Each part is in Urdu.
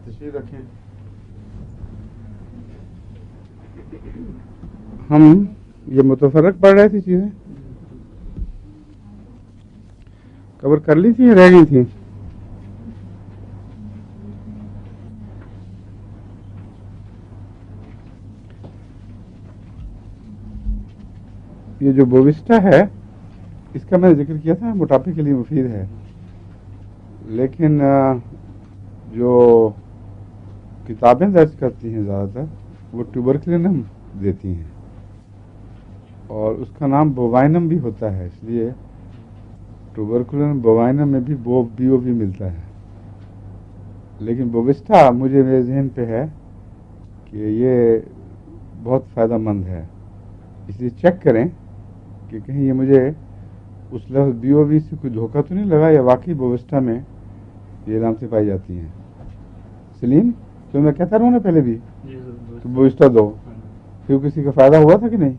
تشریف رکھیں. ہم یہ متفرق پڑھ رہے تھے چیزیں کور کر لی تھی یا رہ گئی تھیں؟ یہ جو بووسٹا ہے اس کا میں نے ذکر کیا تھا موٹاپے کے لیے مفید ہے، لیکن جو کتابیں درج کرتی ہیں زیادہ تر وہ ٹیوبرکلینم دیتی ہیں، اور اس کا نام بووائنم بھی ہوتا ہے، اس لیے ٹیوبرکلینم بووائنم میں بھی بی او بھی ملتا ہے. لیکن بووسٹا مجھے میرے ذہن پہ ہے کہ یہ بہت فائدہ مند ہے، اس لیے چیک کریں کہ کہیں یہ مجھے اس لفظ بی او وی سے کوئی دھوکہ تو نہیں لگا، یا واقعی بووسٹا میں یہ علامتیں پائی جاتی ہیں. سلیم تو میں کہتا رہوں نا پہلے بھی تو بووسٹا دو، پھر کسی کا فائدہ ہوا تھا کہ نہیں؟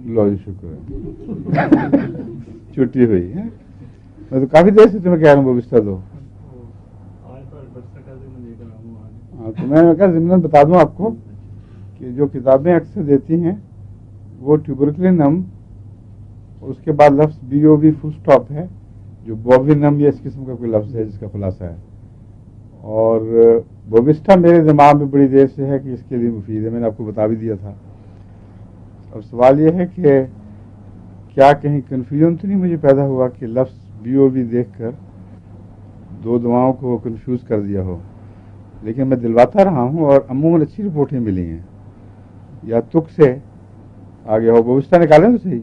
لو جی شکر ہے چھٹی ہوئی ہے. میں تو کافی دیر سے تمہیں کہہ رہا ہوں بووسٹا دو. ہاں تو میں کہا ضمن بتا دوں آپ کو کہ جو کتابیں اکثر دیتی ہیں وہ ٹیوبرکلینم، اس کے بعد لفظ بی او وی فل اسٹاپ ہے، جو بووینم یا اس قسم کا کوئی لفظ ہے جس کا خلاصہ ہے. اور بووسٹا میرے دماغ میں بڑی دیر سے ہے کہ اس کے لیے مفید ہے، میں نے آپ کو بتا بھی دیا تھا. اب سوال یہ ہے کہ کیا کہیں کنفیوژن تو نہیں مجھے پیدا ہوا کہ لفظ بی او وی دیکھ کر دو دعاؤں کو کنفیوز کر دیا ہو. لیکن میں دلواتا رہا ہوں اور عموماً اچھی رپورٹیں ملی ہیں، یا تک سے آگے ہو. بووسٹا نکالیں تو صحیح،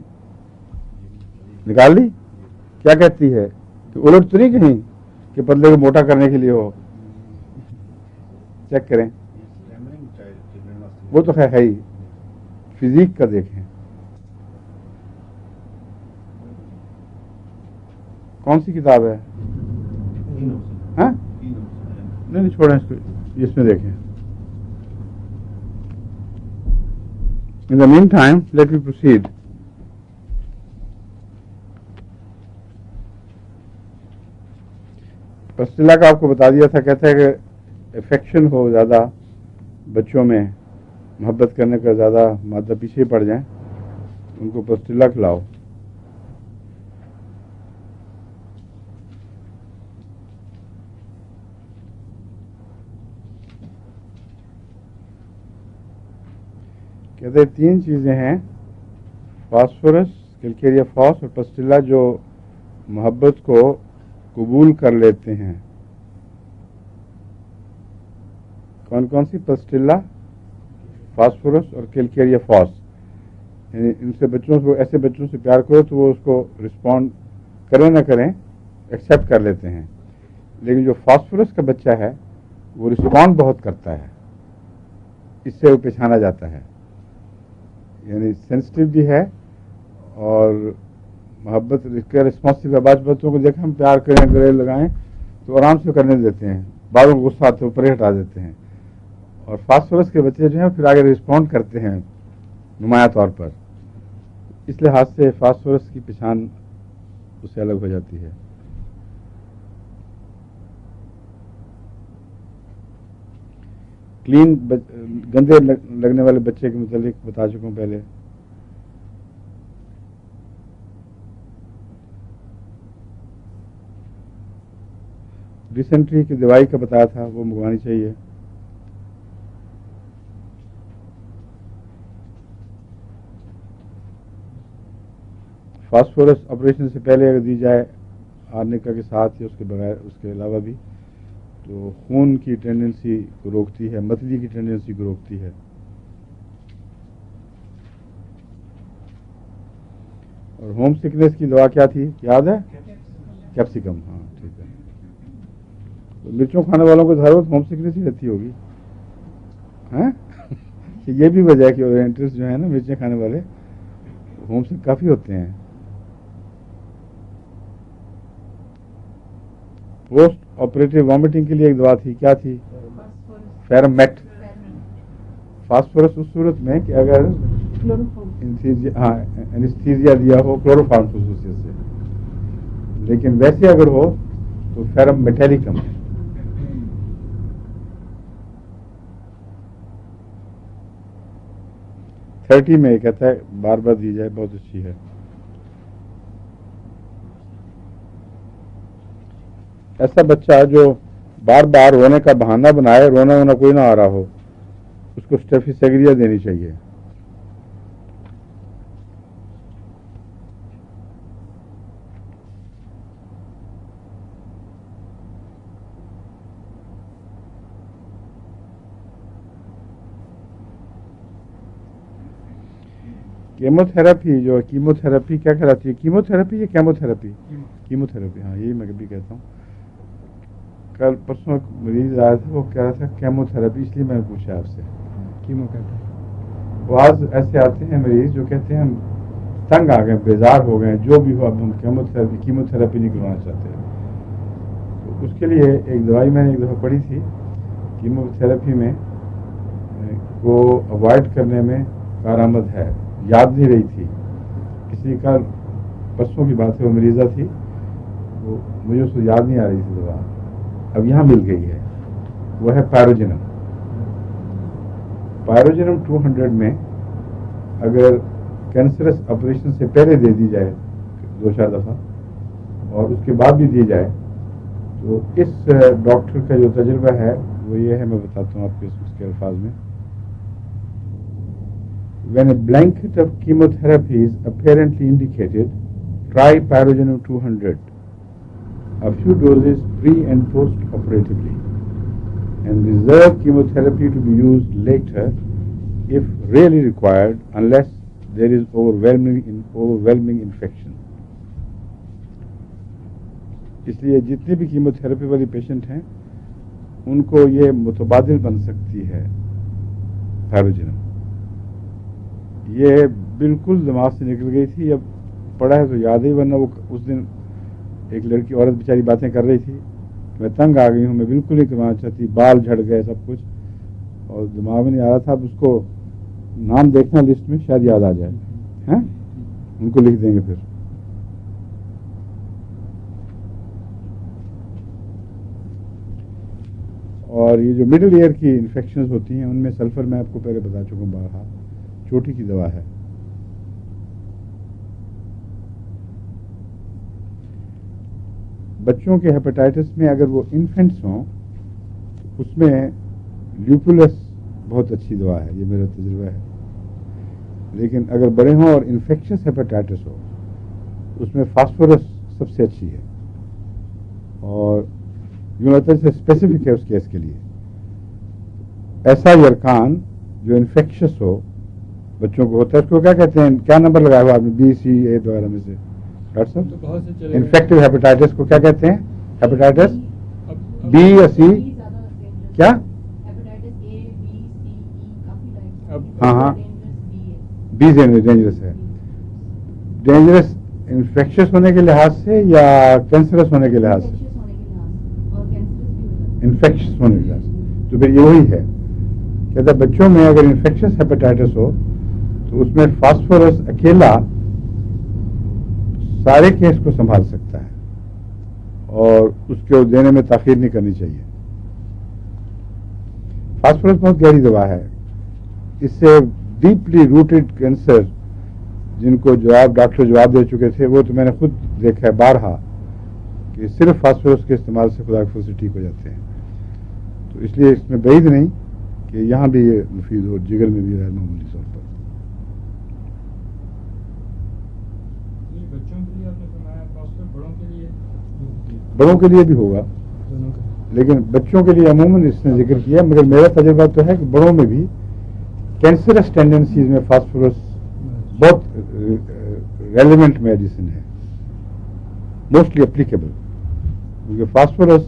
نکال لی. کیا کہتی ہے کہ الٹ تو نہیں کہیں کہ پتلے کو موٹا کرنے کے لیے ہو؟ چیک کریں، وہ تو ہے ہی. فزیک کا دیکھیں کون سی کتاب ہے؟ ہاں نہیں چھوڑیں اس کو، اس میں دیکھیں. In the meantime, let me proceed. پسٹیلا کا آپ کو بتا دیا تھا، کہتا ہے کہ افیکشن ہو زیادہ بچوں میں، محبت کرنے کا زیادہ مادہ پیچھے پڑ جائیں، ان کو پسٹیلا کھلاؤ. کہتے ہیں تین چیزیں ہیں، فاسفورس، کیلکیریا فاس اور پسٹیلا، جو محبت کو قبول کر لیتے ہیں. کون کون سی؟ پسٹیلا، فاسفورس اور کیلکیریا فاس. یعنی ان سے بچوں کو، ایسے بچوں سے پیار کرو تو وہ اس کو رسپونڈ کریں نہ کریں ایکسیپٹ کر لیتے ہیں. لیکن جو فاسفورس کا بچہ ہے وہ رسپونڈ بہت کرتا ہے، اس سے وہ پہچانا جاتا ہے. یعنی سینسٹیو بھی ہے اور محبت کا رسپانسو ہے. بعض بچوں کو دیکھیں ہم پیار کریں، گلے لگائیں تو آرام سے کرنے دیتے ہیں، بعضوں کو غصہ آتے ہیں اوپر ہٹا دیتے ہیں. اور فاسفورس کے بچے جو ہیں پھر آگے رسپونڈ کرتے ہیں نمایاں طور پر. اس لحاظ سے فاسفورس کی پہچان اس سے الگ ہو جاتی ہے. کلین گندے لگنے والے بچے کے متعلق بتا چکا ہوں پہلے. ڈیسنٹری کی دوائی کا بتایا تھا، وہ منگوانی چاہیے. فاسفورس آپریشن سے پہلے اگر دی جائے آرنیکا کے ساتھ یا اس کے بغیر، اس کے علاوہ بھی، تو خون کی ٹینڈنسی کو روکتی ہے، متلی کی ٹینڈنسی کو روکتی ہے. اور ہوم سکنس کی دوا کیا تھی یاد ہے؟ کیپسیکم. ہاں ٹھیک ہے. تو مرچوں کھانے والوں کو ہر وقت ہوم سکنس ہی رہتی ہوگی. ہاں یہ بھی وجہ ہے کہ اورینٹلس جو ہیں نا مرچیں کھانے والے، ہوم سک کافی ہوتے ہیں. پوسٹ آپریٹو وامٹنگ کے لیے ایک دوا تھی، کیا تھی؟ فیرمیٹ. فاسفورس اس صورت میں کہ اگر اینستھیزیا دیا ہو کلوروفارم خصوصیت سے، لیکن ویسے اگر ہو تو فیرم میٹیلکم ہے. تھرٹی میں یہ کہتا ہے بار بار دی جائے، بہت اچھی ہے. ایسا بچہ جو بار بار رونے کا بہانہ بنائے، رونا ہونا کوئی نہ آ رہا ہو، اس کو اسٹیفیسیگریا دینی چاہیے. کیموتھراپی جو کیموتھراپی کیا کراتی ہے؟ کیموتھراپی یا کیموتھراپی؟ کیموتھراپی، ہاں یہی میں بھی کہتا ہوں. کل پرسوں ایک مریض آیا تھا، وہ کہہ رہا تھا کیموتھراپی، اس لیے میں نے پوچھا آپ سے. کیمو کہتے ہیں. بعض ایسے آتے ہیں مریض جو کہتے ہیں ہم تنگ آ گئے، بیزار ہو گئے، جو بھی ہو اب ہم کیموتھراپی نہیں کروانا چاہتے. تو اس کے لیے ایک دوائی میں نے ایک دفعہ پڑھی تھی، کیموتھراپی میں کو اوائڈ کرنے میں کارآمد ہے. یاد نہیں رہی تھی، کسی کا پرسوں کی بات ہے، وہ مریضہ تھی، وہ مجھے اس کو یاد نہیں آ رہی تھی دوا، اب یہاں مل گئی ہے. وہ ہے پیروجنم. پیروجنم 200 میں اگر کینسرس آپریشن سے پہلے دے دی جائے 2-4 دفعہ اور اس کے بعد بھی دی جائے تو اس ڈاکٹر کا جو تجربہ ہے وہ یہ ہے، میں بتاتا ہوں آپ کو اس کے الفاظ میں. When a blanket of chemotherapy is apparently indicated, try Pyrogenum 200, a few doses pre and post-operatively, and reserve chemotherapy to be used later if really required, unless there is overwhelming infection. اس لیے جتنے بھی کیموتھراپی والی پیشنٹ ہیں ان کو یہ متبادل بن سکتی ہے پیروجنم. یہ بالکل دماغ سے نکل گئی تھی، اب پڑھا ہے تو یاد ہی، ورنہ وہ اس دن ایک لڑکی عورت بیچاری باتیں کر رہی تھی، میں تنگ آ گئی ہوں، میں بالکل نہیں کروانا چاہتی، بال جھڑ گئے سب کچھ، اور دماغ میں نہیں آ رہا تھا. اب اس کو نام دیکھنا لسٹ میں، شاید یاد آ جائے. ہیں ان کو لکھ دیں گے پھر. اور یہ جو مڈل ایئر کی انفیکشنز ہوتی ہیں ان میں سلفر میں آپ کو پہلے بتا چکا ہوں بارہا، چوٹی کی دوا ہے. بچوں کے ہیپاٹائٹس میں اگر وہ انفینٹس ہوں تو اس میں لیوپولس بہت اچھی دوا ہے، یہ میرا تجربہ ہے. لیکن اگر بڑے ہوں اور انفیکشس ہیپاٹائٹس ہو اس میں فاسفورس سب سے اچھی ہے، اور یونیورسل سے اسپیسیفک ہے اس کیس کے لیے. ایسا یرکان جو انفیکشس ہو بچوں کو ہوتا ہے، اس کو کیا کہتے ہیں، کیا نمبر لگایا ہوا آپ نے، BCA وغیرہ میں سے ڈاکٹر صاحب؟ انفیکٹو ہیپاٹائٹس کو کیا کہتے ہیں؟ ہیپاٹائٹس B یا C؟ کیا؟ ہاں ہاں، B ڈینجرس ہے. ڈینجرس انفیکشس ہونے کے لحاظ سے یا کینسرس ہونے کے لحاظ سے؟ انفیکشس ہونے کے لحاظ سے. تو پھر یہ وہی ہے، کہتا ہے بچوں میں اگر انفیکشس ہیپاٹائٹس ہو تو اس میں فاسفورس اکیلا سارے کیس کو سنبھال سکتا ہے، اور اس کو دینے میں تاخیر نہیں کرنی چاہیے. فاسفورس بہت گہری دوا ہے. اس سے ڈیپلی روٹڈ کینسر جن کو ڈاکٹر جواب دے چکے تھے، وہ تو میں نے خود دیکھا ہے بارہا کہ صرف فاسفورس کے استعمال سے خدا کے فضل سے ٹھیک ہو جاتے ہیں. تو اس لیے اس میں بعید نہیں کہ یہاں بھی یہ مفید ہو، جگر میں بھی ہے معمولی طور پر. بڑوں کے لیے بھی ہوگا، لیکن بچوں کے لیے عموماً اس نے ذکر کیا. مگر میرا تجربہ تو ہے کہ بڑوں میں بھی کینسرس ٹینڈنسیز میں فاسفورس بہت ریلیونٹ میڈیسن ہے، موسٹلی اپلیکیبل. کیونکہ فاسفورس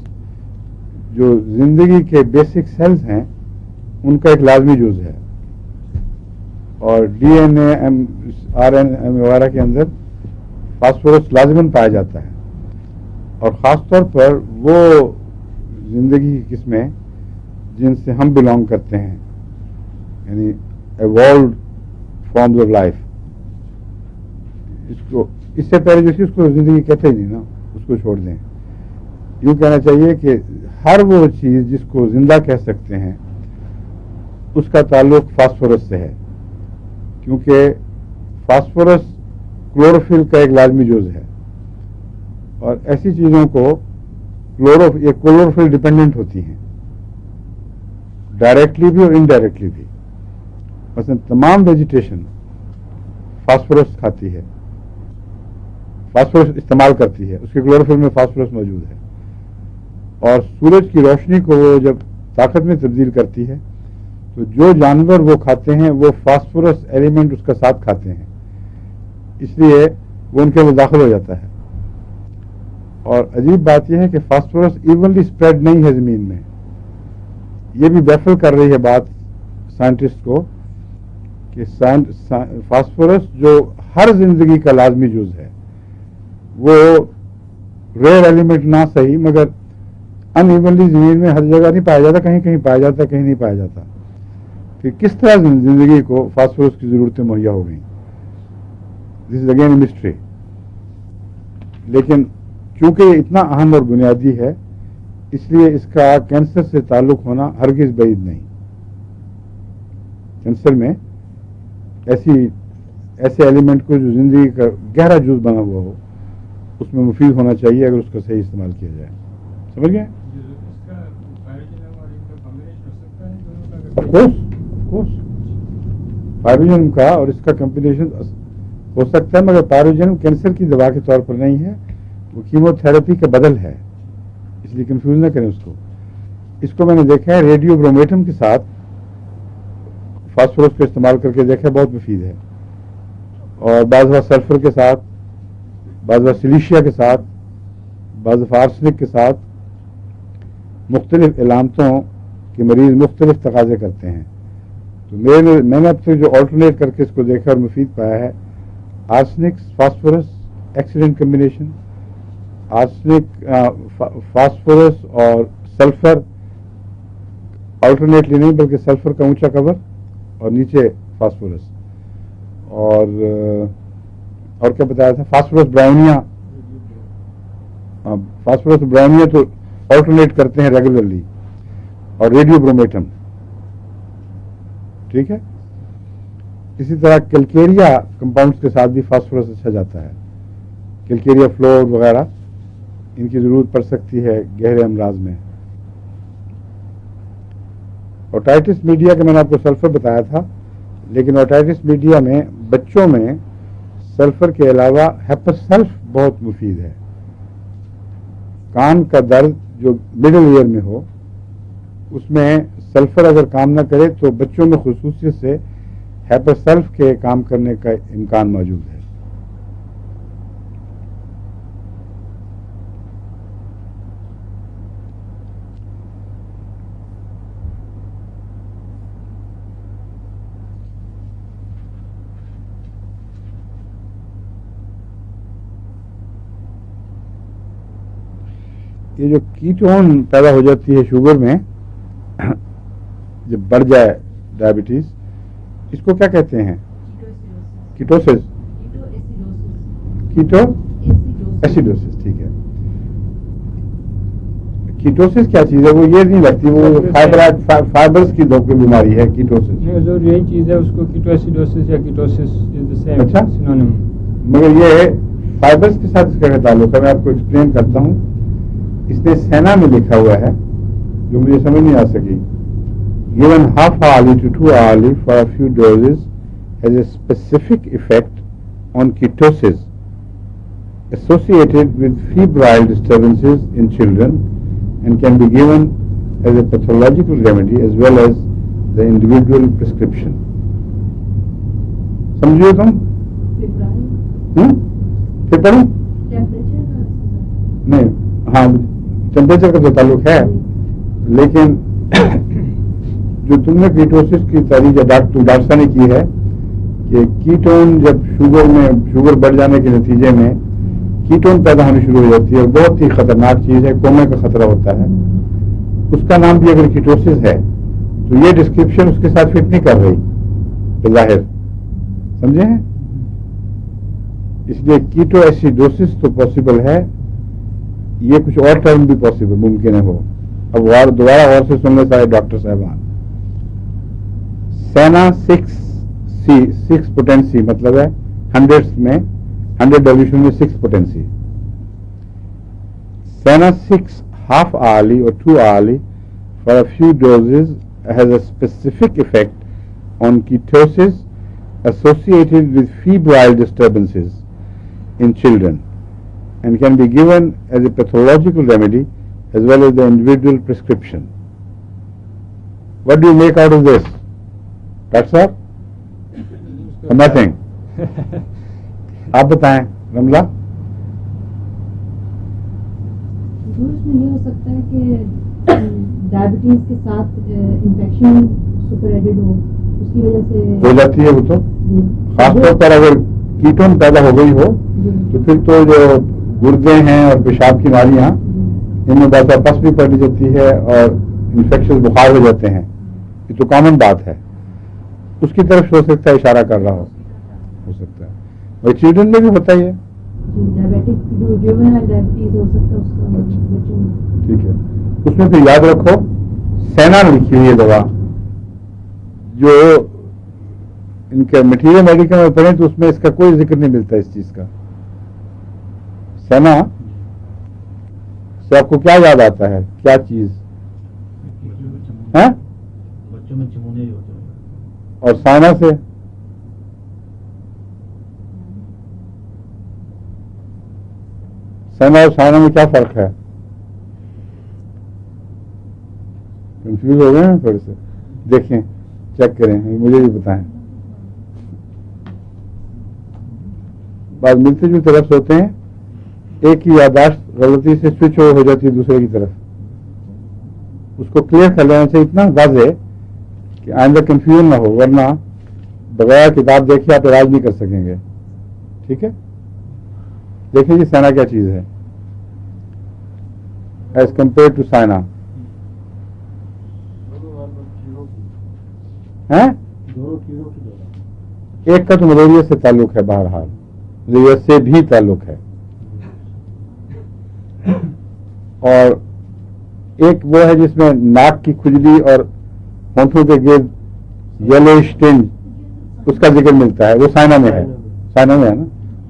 جو زندگی کے بیسک سیلز ہیں ان کا ایک لازمی جز ہے، اور DNA RNA وغیرہ کے اندر فاسفورس لازماً پایا جاتا ہے. اور خاص طور پر وہ زندگی کی قسمیں جن سے ہم بلانگ کرتے ہیں، یعنی ایوالوڈ فارمز آف لائف، اس سے پہلے جو اس کو زندگی کہتے ہی نہیں نا، اس کو چھوڑ دیں. یوں کہنا چاہیے کہ ہر وہ چیز جس کو زندہ کہہ سکتے ہیں اس کا تعلق فاسفورس سے ہے، کیونکہ فاسفورس کلوروفل کا ایک لازمی جز ہے، اور ایسی چیزوں کو یہ کلوروفل ڈیپینڈنٹ ہوتی ہیں، ڈائریکٹلی بھی اور انڈائریکٹلی بھی. مثلا تمام ویجیٹیشن فاسفورس کھاتی ہے، فاسفورس استعمال کرتی ہے، اس کے کلوروفل میں فاسفورس موجود ہے. اور سورج کی روشنی کو وہ جب طاقت میں تبدیل کرتی ہے تو جو جانور وہ کھاتے ہیں وہ فاسفورس ایلیمنٹ اس کا ساتھ کھاتے ہیں، اس لیے وہ ان کے اندر داخل ہو جاتا ہے. اور عجیب بات یہ ہے کہ فاسفورس ایونلی اسپریڈ نہیں ہے زمین میں. یہ بھی بیفل کر رہی ہے بات سائنٹسٹ کو کہ فاسفورس جو ہر زندگی کا لازمی جز ہے، وہ ریئر ایلیمنٹ نہ صحیح مگر ان ایونلی زمین میں ہر جگہ نہیں پایا جاتا، کہیں کہیں پایا جاتا، کہیں نہیں پایا جاتا. پھر کس طرح زندگی کو فاسفورس کی ضرورتیں مہیا ہو گئیں؟ دس از اگین مسٹری. لیکن چونکہ یہ اتنا اہم اور بنیادی ہے، اس لیے اس کا کینسر سے تعلق ہونا ہرگز بعید نہیں. کینسر میں ایسے ایلیمنٹ کو جو زندگی کا گہرا جز بنا ہوا ہو اس میں مفید ہونا چاہیے اگر اس کا صحیح استعمال کیا جائے. سمجھ گئے؟ پائروجنم کا اور اس کا کمبینیشن ہو سکتا ہے، مگر پائروجنم کینسر کی دوا کے طور پر نہیں ہے، وہ کیمو تھراپی کا بدل ہے، اس لیے کنفیوز نہ کریں اس کو. اس کو میں نے دیکھا ہے ریڈیو برومیٹم کے ساتھ فاسفورس کو استعمال کر کے دیکھا، بہت مفید ہے. اور بعض دفعہ سلفر کے ساتھ، بعض دفعہ سلیشیا کے ساتھ، بعض دفعہ آرسنک کے ساتھ. مختلف علامتوں کے مریض مختلف تقاضے کرتے ہیں. تو میں نے اب تک جو آلٹرنیٹ کر کے اس کو دیکھا اور مفید پایا ہے، arsenic phosphorus excellent combination. Arsenic phosphorus اور سلفر آلٹرنیٹلی نہیں بلکہ سلفر کا اونچا کور اور نیچے فاسفورس. اور کیا بتایا تھا؟ فاسفورس براؤنیا. فاسفورس براؤنیا تو آلٹرنیٹ کرتے ہیں ریگولرلی. اور ریڈیو برومیٹم. ٹھیک ہے. اسی طرح کیلکیریا کمپاؤنڈس کے ساتھ بھی فاسفورس اچھا جاتا ہے. کیلکیریا فلور وغیرہ ان کی ضرورت پڑ سکتی ہے گہرے امراض میں. اوٹائٹس میڈیا کا میں نے آپ کو سلفر بتایا تھا، لیکن اوٹائٹس میڈیا میں بچوں میں سلفر کے علاوہ ہیپاسلف بہت مفید ہے. کان کا درد جو مڈل ایئر میں ہو اس میں سلفر اگر کام نہ کرے تو بچوں میں خصوصیت سے ہیپاسلف کے کام کرنے کا امکان موجود ہے. یہ جو کیٹون پیدا ہو جاتی ہے شوگر میں جب بڑھ جائے ڈائبٹیز، اس کو کیا کہتے ہیں؟ کیٹوسس. کیٹو ایسیڈوسس. ٹھیک ہے. کیٹوسس کیا چیز ہے؟ وہ یہ نہیں لگتی، وہ فائبرز کی دھوکے بیماری ہے کیٹوسس. یہی چیز ہے، اس کو کیٹو ایسیڈوسس یا کیٹوسس. اچھا، مگر یہ فائبرز کے ساتھ اس کا تعلق ہے. میں آپ کو ایکسپلین کرتا ہوں. اس نے سینا میں لکھا ہوا ہے جو مجھے سمجھ نہیں آ سکی. Given half hourly to 2 hourly for a few doses has a specific effect on ketosis associated with febrile disturbances in children and can be given as a pathological remedy as well as the individual prescription. سمجھو تم؟ پھر پڑھوں؟ نہیں، ہاں ٹیمپریچر کا تو تعلق ہے، لیکن جو تم نے کیٹوسس کی تعریف ڈاکٹر صاحب نے کی ہے کہ کیٹون جب شوگر بڑھ جانے کے نتیجے میں کیٹون پیدا ہونے شروع ہو جاتی ہے اور بہت ہی خطرناک چیز ہے، کومے کا خطرہ ہوتا ہے. اس کا نام بھی اگر کیٹوسس ہے تو یہ ڈسکرپشن اس کے ساتھ فٹ نہیں کر رہی بظاہر. سمجھے ہیں؟ اس لیے کیٹو ایسیڈوسس تو پاسبل ہے, یہ کچھ اور ٹرم بھی پاسبل ممکن ہے ہو. اب دوبارہ غور سے سن لیں سارے ڈاکٹر صاحبان. سینا 6 پوٹینسی مطلب ہے 100 میں 100 ڈیلیوشن میں 6 potency. Sena 6 half hourly or 2 hourly for a few doses has a specific effect on ketosis associated with febrile disturbances in children and can be given as a pathological remedy as well as the individual prescription. What do you make out of this? That's all? Nothing. آپ بتائیں رملہ. اس میں یہ ہو سکتا ہے کہ ڈائبٹیز کے ساتھ انفیکشن سپر ایڈڈ ہو, اس کی وجہ سے ہو جاتی ہے وہ تو خاص طور پر اگر کیٹون پیدا ہو گئی ہو تو پھر تو جو گردے ہیں اور پیشاب کی نالیاں ان میں بہت پس بھی پڑ جاتی ہے اور انفیکشن بخار ہو جاتے ہیں. یہ تو کامن بات ہے. اس کی طرف ہو سکتا ہے اشارہ کر رہا ہو سکتا ہے. اور چلڈرن میں بھی ہوتا ہی ہے. ٹھیک ہے. اس میں پھر یاد رکھو سینا لکھی ہوئی ہے دوا, جو ان کے مٹیریل میڈیکل میں پڑھیں تو اس میں اس کا کوئی ذکر نہیں ملتا اس چیز کا. سینا سے آپ کو کیا یاد آتا ہے, کیا چیز؟ بچوں میں چمونے ہوتے ہیں. اور سائنا سے سینا اور سائنا میں کیا فرق ہے؟ کنفیوز ہو گئے ہیں تھوڑے سے. دیکھیں چیک کریں, مجھے بھی بتائیں. بعض ملتے جو طرف ہوتے ہیں, ایک کی یادداشت غلطی سے سوئچ ہو جاتی ہے دوسرے کی طرف. اس کو کلیئر کر لینا چاہیے اتنا واضح کہ آئندہ کنفیوژن نہ ہو, ورنہ بغیر کتاب دیکھے آپ علاج نہیں کر سکیں گے. ٹھیک ہے. دیکھیں جی سینا کیا چیز ہے ایز کمپیئر ٹو سائنا. ایک کا تو ملیریا سے تعلق ہے, بہرحال ملیریا سے بھی تعلق ہے, اور ایک وہ ہے جس میں ناک کی کھجلی اور ہونٹوں کے گرد یلوش ٹنج اس کا ذکر ملتا ہے, وہ سائنا میں ہے. سائنا میں ہے نا,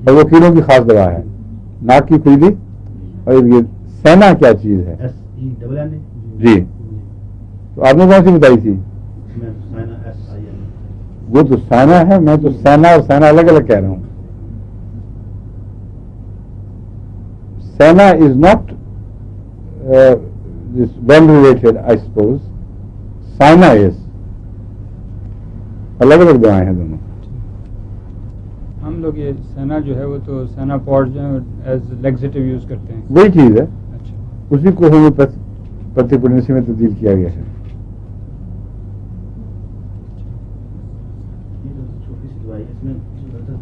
اور وہ کیڑوں کی خاص دوا ہے, ناک کی کھجلی. اور یہ سینا کیا چیز ہے؟ جی, تو آپ نے کون سی بتائی تھی؟ وہ تو سائنا ہے, میں تو سینا اور سائنا الگ الگ کہہ رہا ہوں. Senna is not well related I suppose. Senna is الگ الگ دوائیں ہیں دونوں. ہم لوگ یہ سینا جو ہے وہ تو سینا پاڈ جو ہے ایز لیگزیٹو یوز کرتے ہیں. وہی چیز ہے, اچھا, اسی کو ہومیوپیتھی پوٹینسی میں تبدیل کیا گیا ہے.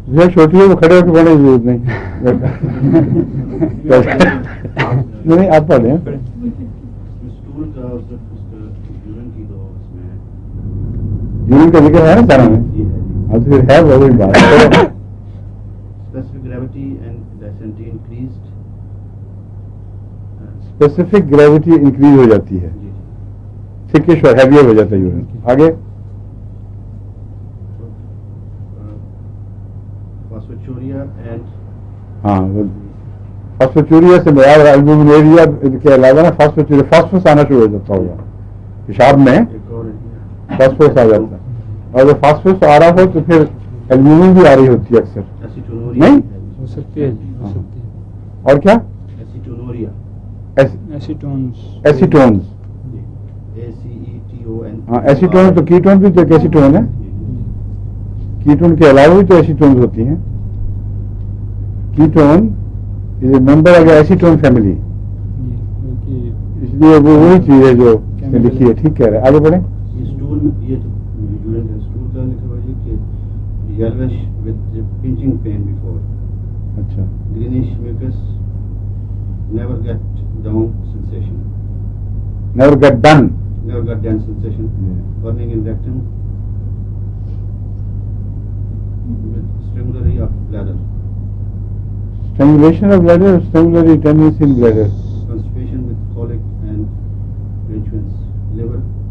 جو چھوٹی ہے وہ کھڑے ہو کے پڑھنے کی ضرورت نہیں. نہیں آپ پڑھ لیں. یورین کا ذکر ہے نا سارا میں, ہاں تو پھر ہے وہی بات. اسپیسیفک گریوٹی انکریز ہو جاتی ہے, تھکش اور ہیویئر ہو جاتا ہے یورین. آگے ہاں فاسفوچوریا سے میرا البومینوریا کے علاوہ نا فاسفوچوریا فاسفورس آنا شروع ہو جاتا ہوگا پیشاب میں, فاسفورس آ جاتا ہے. اور جب فاسفورس آ رہا ہو تو پھر البومین بھی آ رہی ہوتی ہے اکثر, نہیں ہو سکتی ہے جی, ہو سکتی ہے. اور کیا ایسیٹونز. ہاں ایسیٹون تو کیٹون بھی تو ایک ایسیٹون ہے. کیٹون کے علاوہ بھی تو ایسیٹونز ہوتی ہیں. Ketone is a member of acetone family, اس لیے وہ وہی چیز ہے جو لکھی ہے. ٹھیک کہہ رہے ہیں, آگے بڑھیں. اچھا, never get done sensation. Burning in rectum with stimulatory of bladder. Strangulation of bladder or strangulatory tendency in bladder? Constipation with colic and flatulence. Liver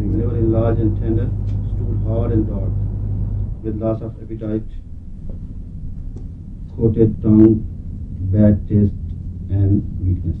Liver enlarged and tender. Stool hard and dark. With loss of appetite. Coated tongue. Bad taste and weakness.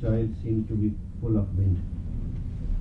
child seems to be full of wind.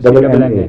SENNA.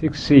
6C.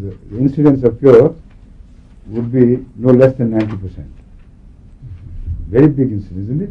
The incidence of cure would be no less than 90%. Very big incidence, isn't it?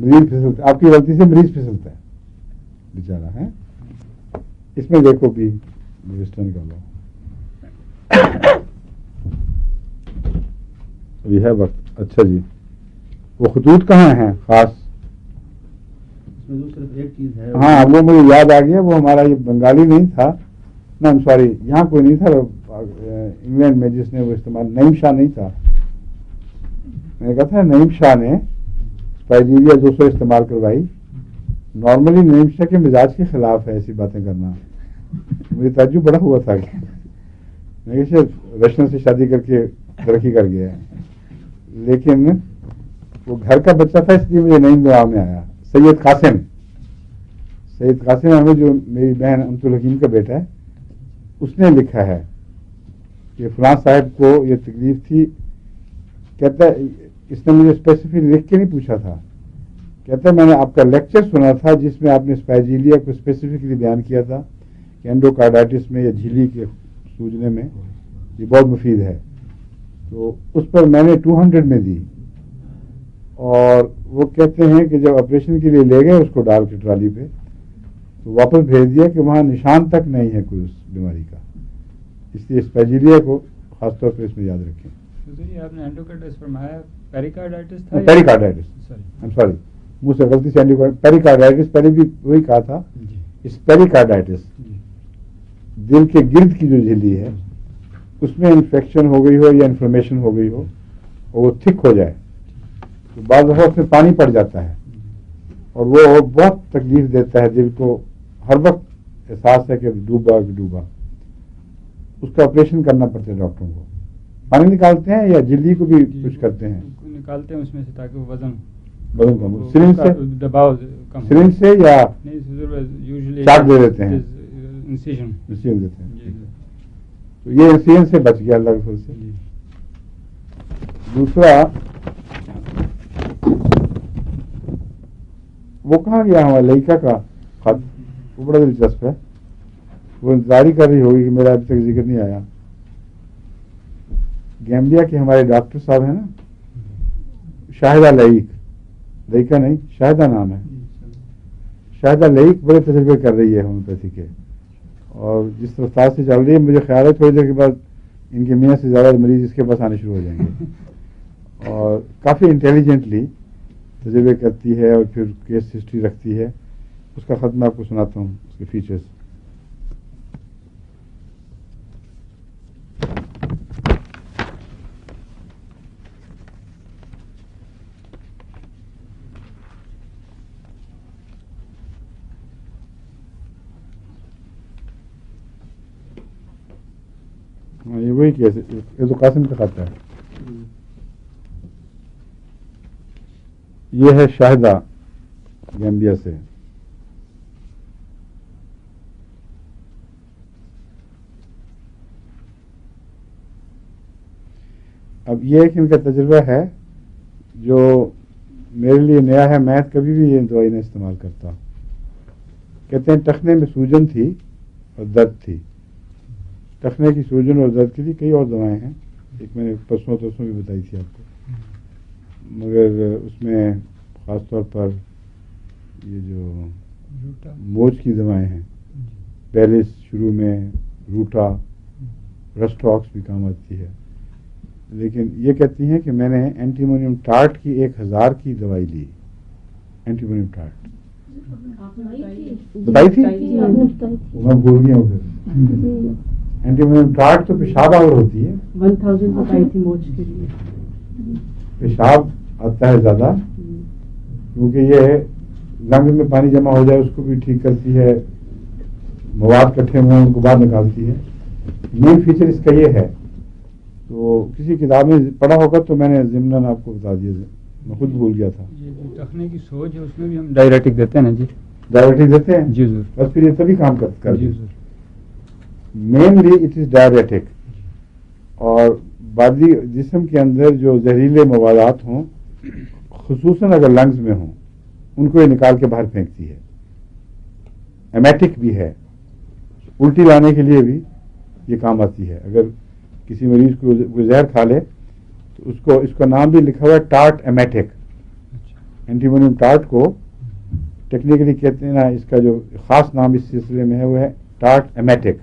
مریض پھسلتا ہے، آپ کی غلطی سے مریض پھسلتا ہے بیچارہ ہے. اس میں دیکھو بھی ویسٹرن کا لو. ابھی ہے وقت. اچھا جی، وہ خطوط کہاں ہیں خاص؟ اس میں جو صرف ایک چیز ہے. ہاں وہ مجھے یاد آ گیا، وہ ہمارا یہ بنگالی نہیں تھا نا، سوری یہاں کوئی نہیں تھا انگلینڈ میں جس نے وہ استعمال، نعیم شاہ نہیں تھا. میں نے کہا تھا نعیم شاہ نے اسپائجیریا 200 استعمال کروائی. نارملی نعیم شاہ کے مزاج کے خلاف ہے ایسی باتیں کرنا. مجھے تعجب بڑا ہوا تھا کہ میں شاید رشن سے شادی کر کے ترقی کر گیا ہے، لیکن وہ گھر کا بچہ تھا اس لیے مجھے نئی دعا میں آیا. سید قاسم احمد جو میری بہن امت الحکیم کا بیٹا ہے، اس نے لکھا ہے کہ فلاں صاحب کو یہ تکلیف تھی. کہتا ہے اس نے مجھے اسپیسیفک لکھ کے نہیں پوچھا تھا، کہتا ہے میں نے آپ کا لیکچر سنا تھا جس میں آپ نے اسپائجیلیا کو اسپیسیفکلی بیان کیا تھا کہ اینڈوکارڈائٹس میں یا جھیلی کے سوجنے میں یہ بہت مفید ہے. تو اس پر میں نے 200 میں دی، اور وہ کہتے ہیں کہ جب آپریشن کے لیے لے گئے اس کو ڈال کے ٹرالی پہ تو واپس بھیج دیا کہ وہاں نشان تک نہیں ہے کوئی اس بیماری کا. اس لیے اسپائجیلیا کو خاص طور پہ اس میں یاد رکھیں. آپ نے اینڈوکارڈائٹس فرمایا، پیریکارڈائٹس تھا؟ پیریکارڈائٹس، سوری منہ سے غلطی سے پیریکارڈائٹس پہلے بھی وہی کہا تھا. اس پیریکارڈائٹس دل کے گرد کی جو جھلی ہے اس میں انفیکشن ہو گئی ہو یا انفلمیشن ہو گئی ہو اور وہ تھک ہو جائے تو بعض دفعہ اس میں پانی پڑ جاتا ہے اور وہ بہت تکلیف دیتا ہے دل کو. ہر وقت احساس ہے کہ ڈوبا. اس کا آپریشن کرنا پڑتا ہے ڈاکٹروں کو. پانی نکالتے ہیں یا جلدی کو بھی کچھ کرتے ہیں؟ نکالتے ہیں اس میں سے تاکہ وہ وزن کم. سرنج سے دباؤ کم. سرنج سے یا یوزلی چاک دے دیتے ہیں؟ انسیژن دیتے ہیں. تو یہ انسیژن سے بچ گیا اللہ کے فضل سے. دوسرا وہ کہاں گیا ہمارا لئیکا کا خط، وہ بڑا دلچسپ ہے. وہ انتظاری کر رہی ہوگی کہ میرا ابھی تک ذکر نہیں آیا. گیمبیا کے ہمارے ڈاکٹر صاحب ہیں نا، شاہدہ لئیکا نہیں، شاہدہ نام ہے. شاہدہ لئیک بڑے تجربے کر رہی ہے ہومیوپیتھی کے، اور جس رفتار سے چل رہی ہے مجھے خیال ہے تھوڑی دیر کے بعد ان کے میاں سے زیادہ مریض اس کے پاس آنے شروع ہو جائیں گے. اور کافی انٹیلیجنٹلی تجربے کرتی ہے اور پھر کیس ہسٹری رکھتی ہے. اس کا خط میں آپ کو سناتا ہوں، اس کے فیچرز. یہ وہی کیس یہ تو قاسم کا خط ہے. یہ ہے شاہدہ گیمبیا سے. اب یہ کہ ان کا تجربہ ہے جو میرے لیے نیا ہے. میں کبھی بھی یہ دوائی نہیں استعمال کرتا. کہتے ہیں ٹخنے میں سوجن تھی اور درد تھی. ٹخنے کی سوجن اور درد کے لیے کئی اور دوائیں ہیں، ایک میں نے پرسوں بھی بتائی تھی آپ کو، مگر اس میں خاص طور پر یہ جو موچ کی دوائیں ہیں، پیلس شروع میں، روٹا، رسٹاکس بھی کام آتی ہے. لیکن یہ کہتی ہیں کہ میں نے اینٹیمونیم ٹارٹ کی 1000 کی دوائی لی. اینٹیمونیم ٹارٹ بتائی تھی، میں بھول گیا ہوں. پھر اینٹیمونیم ٹارٹ تو پیشاب آور ہوتی ہے. 1000 بتائی تھی موچ کے لیے. پیشاب آتا ہے زیادہ کیونکہ یہ لنگ میں پانی جمع ہو جائے اس کو بھی ٹھیک کرتی ہے، مواد کٹھے ہوئے ان کو باہر نکالتی ہے. مین فیچر اس کا یہ ہے. تو کسی کتاب میں پڑھا ہوگا تو میں نے ضمناً آپ کو بتا دیا، میں خود بھول گیا تھا. یہ جو ٹخنے کی سوج ہے اس میں بھی ہم ڈائریٹک دیتے ہیں نا جی؟ ڈائریٹک دیتے ہیں جی ضرور. بس پھر یہ تبھی کام کر جی ضرور. Mainly it is diuretic. اور بادی جسم کے اندر جو زہریلے موادات ہوں، خصوصاً اگر لنگز میں ہوں، ان کو یہ نکال کے باہر پھینکتی ہے. ایمیٹک بھی ہے، الٹی لانے کے لیے بھی یہ کام آتی ہے. اگر کسی مریض کو زہر کھا لے تو اس کا نام بھی لکھا ہوا ہے ٹارٹ ایمیٹک. اینٹی امونیم ٹارٹ کو ٹیکنیکلی کہتے ہیں نا، اس کا جو خاص نام اس سلسلے میں ہے وہ ہے ٹارٹ ایمیٹک.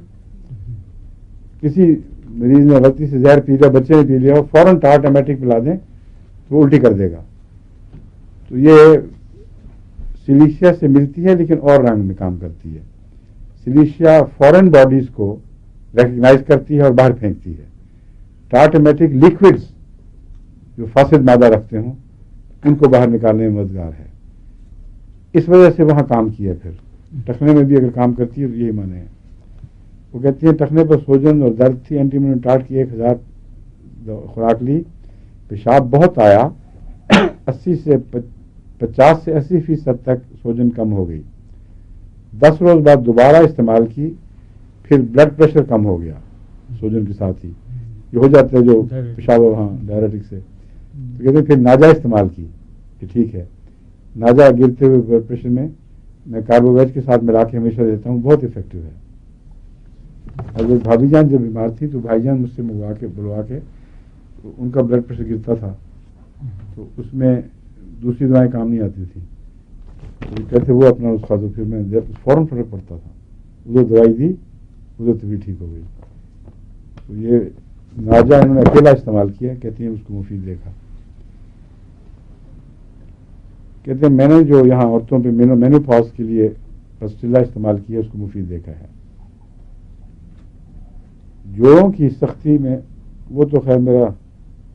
کسی مریض نے غلطی سے زہر پی لیا، بچے نے پی لیا، اور فوراً ٹارٹ ایمیٹک پلا دیں تو وہ الٹی کر دے گا. تو یہ سلیشیا سے ملتی ہے لیکن اور رنگ میں کام کرتی ہے. سلیشیا فورن باڈیز کو ریکگنائز کرتی ہے اور باہر پھینکتی ہے. ٹارٹ ایمیٹک لیکوڈز جو فاسد مادہ رکھتے ہوں ان کو باہر نکالنے میں مددگار ہے. اس وجہ سے وہاں کام کیا. پھر ٹخنے میں بھی اگر کام کرتی ہے تو یہی معنی ہے. وہ کہتی ہیں ٹخنے پر سوجن اور درد تھی، اینٹی امونیم ٹارٹ کی 1000 خوراک لی، پیشاب بہت آیا، 50 سے 80% تک سوجن کم ہو گئی. 10 روز بعد دوبارہ استعمال کی، پھر بلڈ پریشر کم ہو گیا سوجن کے ساتھ ہی. یہ ہو جاتا ہے جو پیشاب، ہاں ڈائریٹک سے. تو کہتے ہیں پھر ناجا استعمال کی کہ ٹھیک ہے. ناجا گرتے ہوئے بلڈ پریشر میں کاربوویج کے ساتھ ملا کے ہمیشہ دیتا ہوں، بہت افیکٹو ہے. اور بھابھی جان جب بیمار تھی تو بھائی جان مجھ سے بلوا کے ان کا بلڈ پریشر گرتا تھا تو اس میں دوسری دوائیں کام نہیں آتی تھیں. تو کہتے وہ اپنا نسخہ تو پھر میں فوراً فرق پڑتا تھا. ادھر دوائی دی، ادھر تو بھی ٹھیک ہو گئی. تو یہ ناجا انہوں نے اکیلا استعمال کیا، کہتے ہیں اس کو مفید دیکھا. کہتے ہیں میں نے جو یہاں عورتوں پہ مینوپاز کے لیے پسٹیلا استعمال کیا اس کو مفید دیکھا ہے. جوڑوں کی سختی میں وہ تو خیر میرا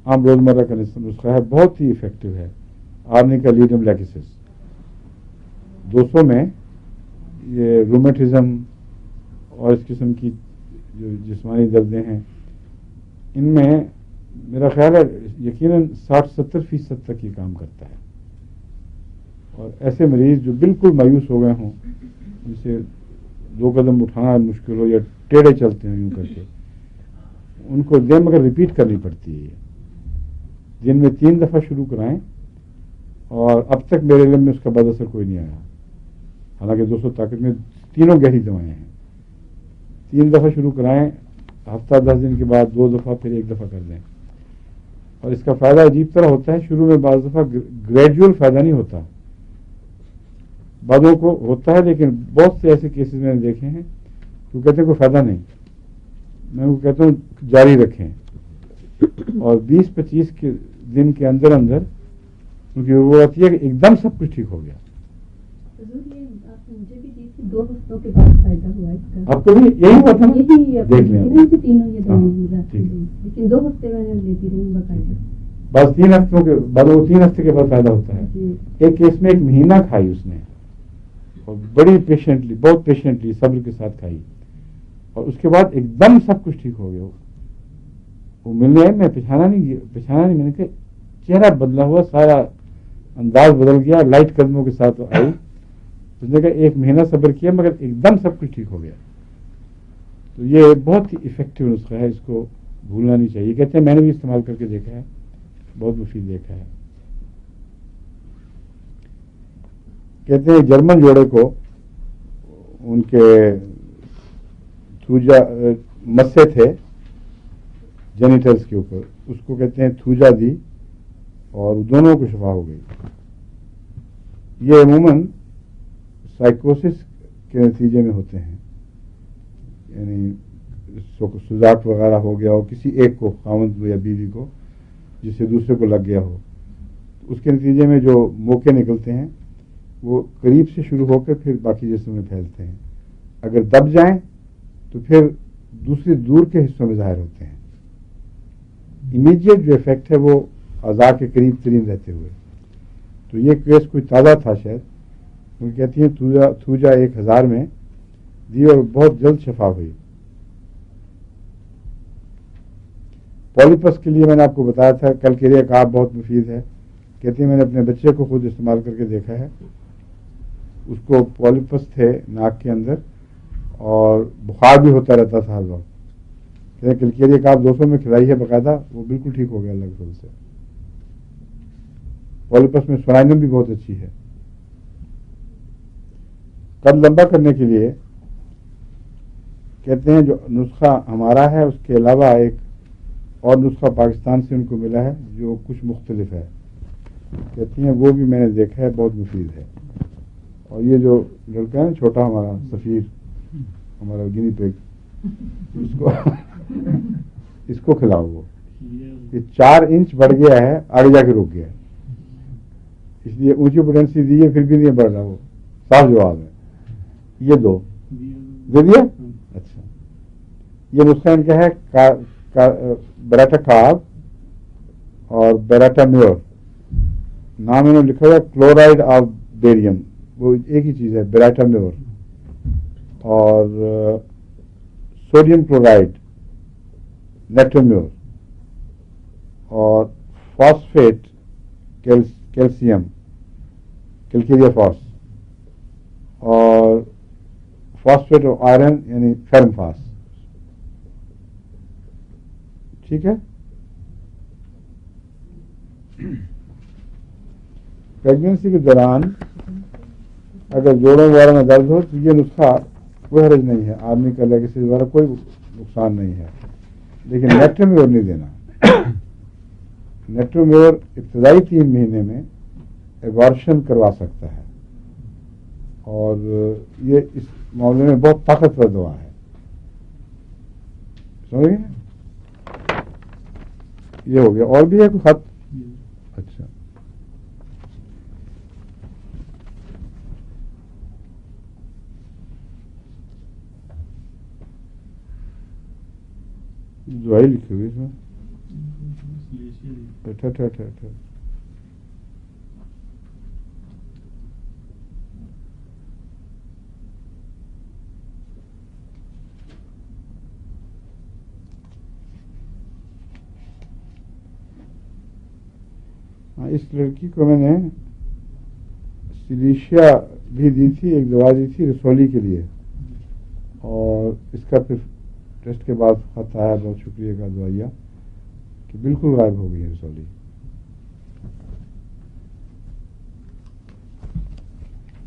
عام روزمرہ کا نسخہ ہے، بہت ہی افیکٹو ہے. آرنیکا لیڈم لیکسس 200 میں یہ رومیٹزم اور اس قسم کی جو جسمانی دردیں ہیں ان میں میرا خیال ہے یقیناً 60-70% تک یہ کام کرتا ہے. اور ایسے مریض جو بالکل مایوس ہو گئے ہوں، جسے 2 قدم اٹھانا مشکل ہو یا ٹیڑھے چلتے ہیں یوں کر کے، ان کو دن مگر ریپیٹ کرنی پڑتی ہے. دن میں 3 دفعہ شروع کرائیں، اور اب تک میرے علم میں اس کا بد اثر کوئی نہیں آیا. حالانکہ 200 طاقت میں تینوں گہری دوائیں ہیں. 3 دفعہ شروع کرائیں، ہفتہ 10 دن کے بعد 2 دفعہ، پھر 1 دفعہ کر دیں. اور اس کا فائدہ عجیب طرح ہوتا ہے. شروع میں بعض دفعہ گریجول فائدہ نہیں ہوتا، بعضوں کو ہوتا ہے، لیکن بہت سے ایسے کیسز میں نے دیکھے ہیں تو کہتے ہیں کوئی فائدہ نہیں. میں ان کو کہتا ہوں جاری رکھیں، اور 20-25 دن کے اندر کیونکہ وہ آتی ہے کہ ایک دم سب کچھ ٹھیک ہو گیا. مجھے بھی دی تھی 2 ہفتوں کے بعد فائدہ ہوا اس کا. آپ کو بھی یہی ہوا تھا؟ دیکھ لیں تینوں یہ دوائیں، لیکن 2 ہفتے میں لیتی رہی باقاعدہ. بس 3 ہفتوں کے بعد، وہ 3 ہفتے کے بعد فائدہ ہوتا ہے. ایک کیس میں 1 مہینہ کھائی اس نے، اور بڑی پیشنٹلی، بہت پیشنٹلی صبر کے ساتھ کھائی، اور اس کے بعد ایک دم سب کچھ ٹھیک ہو گیا. وہ ملنے آئے، میں پچھانا نہیں، میں نے کہا چہرہ بدلا ہوا، سارا انداز بدل گیا، لائٹ قدموں کے ساتھ آئی. اس نے کہا 1 مہینہ صبر کیا مگر ایک دم سب کچھ ٹھیک ہو گیا. تو یہ بہت ہی افیکٹو نسخہ ہے، اس کو بھولنا نہیں چاہیے. کہتے ہیں میں نے بھی استعمال کر کے دیکھا ہے، بہت مفید دیکھا ہے. کہتے ہیں جرمن جوڑے کو ان کے تھوجا مسے تھے جینیٹلز کے اوپر، اس کو کہتے ہیں تھوجا دی، اور دونوں کو شفا ہو گئی. یہ عموماً سائیکوسس کے نتیجے میں ہوتے ہیں، یعنی سوزاک وغیرہ ہو گیا ہو کسی ایک کو، خاوند یا بیوی کو، جس سے دوسرے کو لگ گیا ہو. اس کے نتیجے میں جو موقع نکلتے ہیں وہ قریب سے شروع ہو کر پھر باقی جسم میں پھیلتے ہیں. اگر دب جائیں تو پھر دوسری دور کے حصوں میں ظاہر ہوتے ہیں. امیڈیٹ جو افیکٹ ہے وہ اعضاء کے قریب ترین رہتے ہوئے. تو یہ کیس کوئی تازہ تھا شاید، وہ کہتی ہیں تھوجا 1000 میں دی اور بہت جلد شفا ہوئی. پولیپس کے لیے میں نے آپ کو بتایا تھا کلکیریا کاپ بہت مفید ہے. کہتی ہیں میں نے اپنے بچے کو خود استعمال کر کے دیکھا ہے. اس کو پولیپس تھے ناک کے اندر اور بخار بھی ہوتا رہتا تھا ہر وقت. کلکیریا کاپ 200 میں کھلائی ہے باقاعدہ، وہ بالکل ٹھیک ہو گیا اللہ کے فضل سے. پولیپس میں سورائنم بھی بہت اچھی ہے. قد لمبا کرنے کے لیے کہتے ہیں جو نسخہ ہمارا ہے اس کے علاوہ ایک اور نسخہ پاکستان سے ان کو ملا ہے جو کچھ مختلف ہے. کہتی ہیں وہ بھی میں نے دیکھا ہے بہت مفید ہے. اور یہ جو لڑکا ہے نا چھوٹا ہمارا سفیر ہمارا گنی پیگ اس کو کھلاؤ. وہ یہ 4 انچ بڑھ گیا ہے آگے جا کے رک گیا ہے, اس لیے اونچی پوٹینسی دی ہے پھر بھی نہیں بڑھ رہا. وہ صاف جواب ہے. یہ 2 دے دیا. اچھا یہ نسخہ ان کا ہے بیراٹا کارب اور بیراٹا میور. نام انہوں نے لکھا ہوا کلورائڈ آف بیریم, وہ ایک ہی چیز ہے بیراٹا میور. اور سوڈیم کلورائڈ نیٹرمیور. اور فاسفیٹ کیلشیم کیلکیریا فاس. اور فاسفیٹ آف آئرن یعنی فرم فاس. ٹھیک ہے. پریگنینسی کے دوران اگر جوڑوں وغیرہ میں درد ہو تو یہ نسخہ کوئی حرج نہیں ہے, آدمی کا لیگسی وغیرہ کوئی نقصان نہیں ہے. لیکن نیٹرمیور نہیں دینا. نیٹرمیور ابتدائی 3 مہینے میں ایبارشن کروا سکتا ہے, اور یہ اس معاملے میں بہت طاقتور دوا ہے. سمجھ گئے؟ یہ ہو گیا. اور بھی ہے کوئی خط؟ اچھا دوائی لکھی ہوئی اس میں. اس لڑکی کو میں نے سلیشیا بھی دی تھی, ایک دوا دی تھی رسولی کے لیے, اور اس کا پھر ٹیسٹ کے بعد خط آیا بہت شکریہ کا دعائیا کہ بالکل غائب ہو گئی ہے رسولی.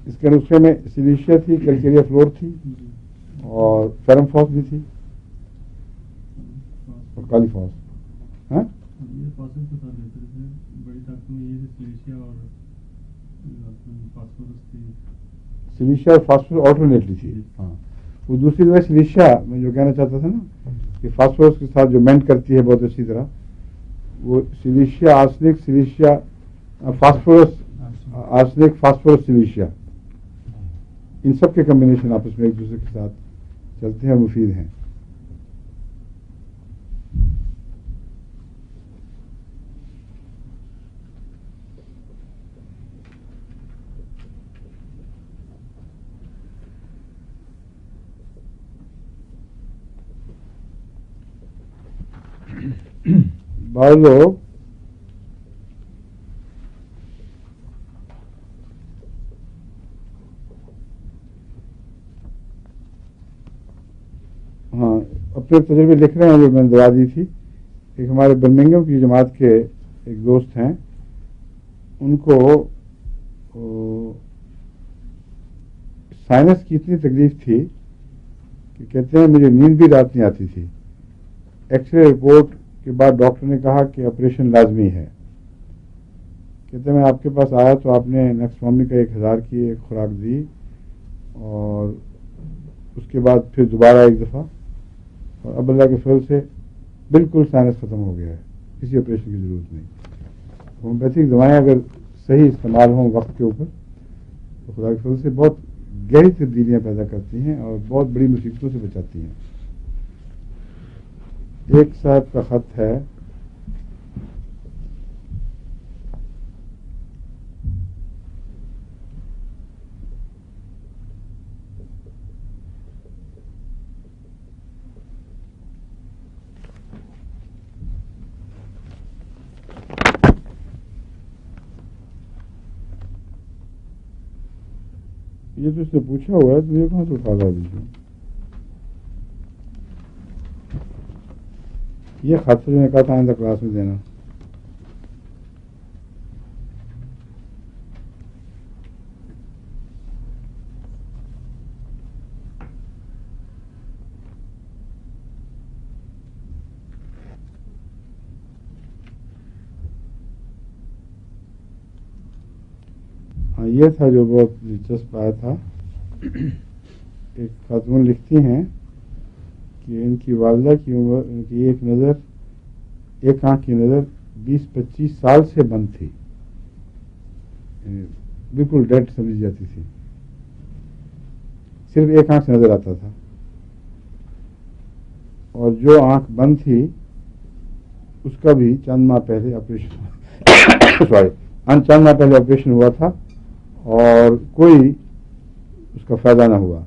اس کے نسخے میں سلیشیا تھی, کیلکیریا فلور تھی, اور فرم فاس بھی تھی, اور کالی فاس. ہاں سلیشیا اور فاسفورس آلٹرنیٹلی تھی. ہاں وہ دوسری دوائی سلیشیا میں جو کہنا چاہتا تھا نا کہ فاسفورس کے ساتھ جو مینٹ کرتی ہے بہت اچھی طرح, وہ سلیشیا آرسنک سلیشیا فاسفورس آرسنک فاسفورس سلیشیا, ان سب کے کمبینیشن آپس میں ایک دوسرے کے ساتھ چلتے ہیں, مفید ہیں. بعض لوگ اپنے تجربے لکھ رہے ہیں جو میں نے دعا دی تھی. ایک ہمارے برمنگھم کی جماعت کے ایک دوست ہیں, ان کو سائنس کی اتنی تکلیف تھی کہ کہتے ہیں مجھے نیند بھی رات نہیں آتی تھی. ایکس رے رپورٹ کے بعد ڈاکٹر نے کہا کہ آپریشن لازمی ہے. کہتے ہیں میں آپ کے پاس آیا تو آپ نے نیکسفامی کا 1000 کی ایک خوراک دی, اور اس کے بعد پھر دوبارہ ایک دفعہ, اور اب اللہ کے فضل سے بالکل سائنس ختم ہو گیا ہے, کسی آپریشن کی ضرورت نہیں. ہومیوپیتھک دوائیں اگر صحیح استعمال ہوں وقت کے اوپر تو خدا کے فضل سے بہت گہری تبدیلیاں پیدا کرتی ہیں اور بہت بڑی مصیبتوں سے بچاتی ہیں. ایک صاحب کا خط ہے, یہ تو اس نے پوچھا ہوا ہے, تو یہ کہاں سے اٹھا لا دیجیے. یہ خط جو نے کہا تھا آئندہ کلاس میں دینا. ہاں یہ تھا جو بہت دلچسپ آیا تھا. ایک خاتون لکھتی ہیں کہ ان کی والدہ کی عمر، ان کی ایک آنکھ کی نظر 20-25 سال سے بند تھی، بالکل ڈیڈ سمجھی جاتی تھی، صرف ایک آنکھ سے نظر آتا تھا. اور جو آنکھ بند تھی اس کا بھی چند ماہ پہلے آپریشن چند ماہ پہلے آپریشن ہوا تھا اور کوئی اس کا فائدہ نہ ہوا.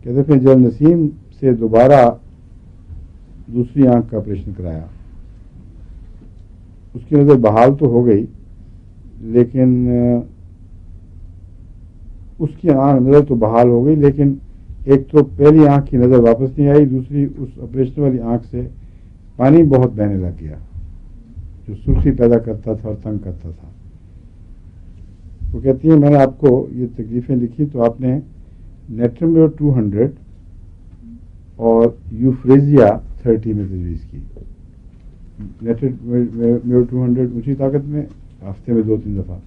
کہتے پھر جب نسیم سے دوبارہ دوسری آنکھ کا آپریشن کرایا، اس کی نظر بحال تو ہو گئی، لیکن اس کی نظر تو بحال ہو گئی، لیکن ایک تو پہلی آنکھ کی نظر واپس نہیں آئی، دوسری اس آپریشن والی آنکھ سے پانی بہت بہنے لگ گیا جو سرخی پیدا کرتا تھا اور تنگ کرتا تھا. وہ کہتی ہیں میں نے آپ کو یہ تکلیفیں لکھی تو آپ نے نیٹرمیور 200 اور یوفریزیا 30 میں تجویز کی. نیٹرمیور 200 اونچی طاقت میں ہفتے میں 2-3 دفعہ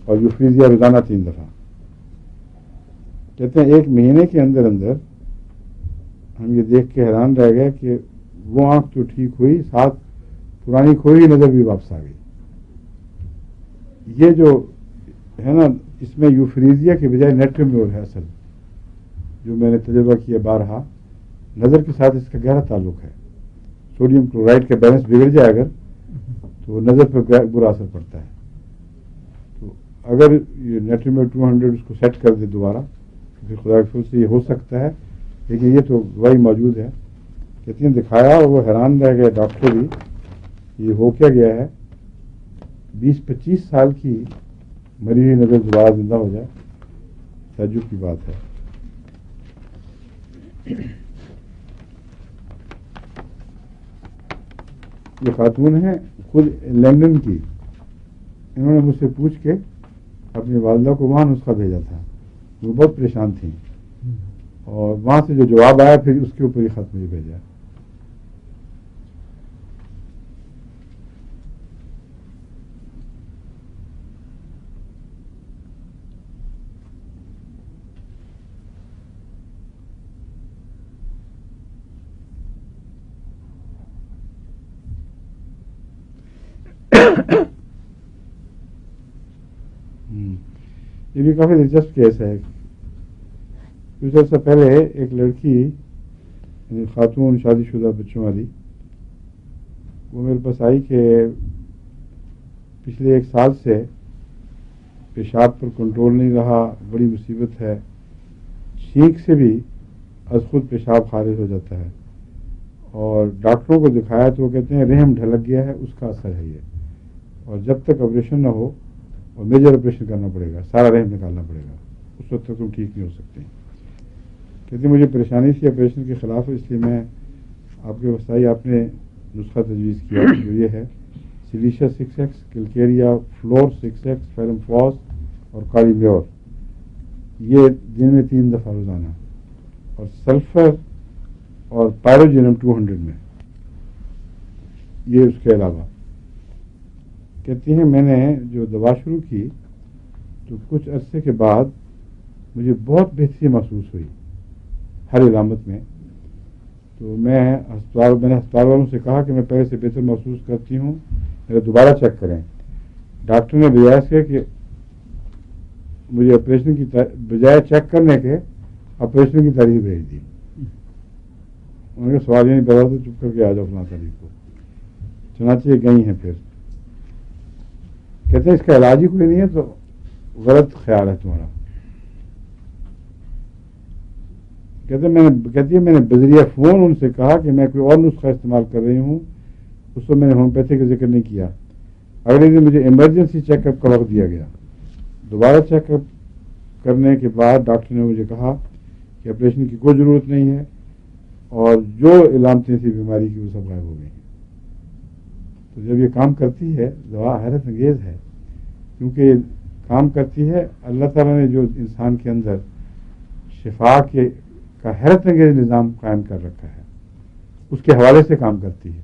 اور یوفریزیا روزانہ 3 دفعہ. کہتے ہیں 1 مہینے کے اندر ہم یہ دیکھ کے حیران رہ گئے کہ وہ آنکھ تو ٹھیک ہوئی، ساتھ پرانی کھوئی ہوئی نظر بھی واپس آ گئی. یہ جو ہے نا، اس میں یوفریزیا کے بجائے نیٹرمیور ہے اصل، جو میں نے تجربہ کیا بارہا. نظر کے ساتھ اس کا گہرا تعلق ہے. سوڈیم کلورائڈ کا بیلنس بگڑ جائے اگر تو نظر پر برا اثر پڑتا ہے. تو اگر یہ نیٹرمیور 200 اس کو سیٹ کر دے دوبارہ تو پھر خدا کے فضل سے یہ ہو سکتا ہے، لیکن یہ تو گواہی موجود ہے. کہتی ہیں دکھایا اور وہ حیران رہ گئے ڈاکٹر بھی، یہ ہو کیا گیا ہے. 20-25 سال کی مری ہوئی نظر دوبارہ زندہ ہو جائے، تعجب کی بات ہے. یہ خاتون ہیں خود لندن کی، انہوں نے مجھ سے پوچھ کے اپنی والدہ کو وہاں نسخہ بھیجا تھا. وہ بہت پریشان تھیں اور وہاں سے جو جواب آیا پھر اس کے اوپر ہی خط مجھے بھیجا. یہ بھی کافی دلچسپ کیس ہے. کچھ عرصہ پہلے ایک لڑکی، یعنی خاتون شادی شدہ بچوں والی، وہ میرے پاس آئی کہ پچھلے 1 سال سے پیشاب پر کنٹرول نہیں رہا، بڑی مصیبت ہے، چھینک سے بھی از خود پیشاب خارج ہو جاتا ہے، اور ڈاکٹروں کو دکھایا تو وہ کہتے ہیں رحم ڈھلک گیا ہے، اس کا اثر ہے یہ، اور جب تک آپریشن نہ ہو اور میجر آپریشن کرنا پڑے گا، سارا رحم نکالنا پڑے گا، اس وقت تک تم ٹھیک نہیں ہو سکتے. کہتے مجھے پریشانی تھی آپریشن کے خلاف، اس لیے میں آپ کے وسائی آپ نے نسخہ تجویز کیا جو یہ ہے: سلیشیا 6X، کلکیریا فلور 6X، فیرم فاس اور کالی میور، یہ دن میں 3 دفعہ روزانہ، اور سلفر اور پائروجینم 200 میں، یہ اس کے علاوہ. کہتی ہیں میں نے جو دوا شروع کی تو کچھ عرصے کے بعد مجھے بہت بہتری محسوس ہوئی ہر علامت میں. تو میں نے ہسپتال والوں سے کہا کہ میں پہلے سے بہتر محسوس کرتی ہوں، میرا دوبارہ چیک کریں. ڈاکٹر نے بجائے اس کے کہ مجھے آپریشن کی بجائے چیک کرنے کے آپریشن کی تاریخ بھیج دی. انہوں نے سوال نہیں پتا تو چپ کر کے آ جاؤ فلاں تاریخ کو. چنانچہ یہ گئی ہیں. پھر کہتے ہیں اس کا علاج ہی کوئی نہیں ہے تو غلط خیال ہے تمہارا. کہتی ہے میں نے بذریعہ فون ان سے کہا کہ میں کوئی اور نسخہ استعمال کر رہی ہوں، اس وقت میں نے ہومیوپیتھی کا ذکر نہیں کیا. اگلے دن مجھے ایمرجنسی چیک اپ کا وقت دیا گیا. دوبارہ چیک اپ کرنے کے بعد ڈاکٹر نے مجھے کہا کہ آپریشن کی کوئی ضرورت نہیں ہے اور جو علامتیں تھیں بیماری کی وہ سب غائب ہو گئی ہیں. تو جب یہ کام کرتی ہے دوا حیرت انگیز ہے، کیونکہ یہ کام کرتی ہے. اللہ تعالیٰ نے جو انسان کے اندر شفا کا حیرت انگیز نظام قائم کر رکھا ہے، اس کے حوالے سے کام کرتی ہے.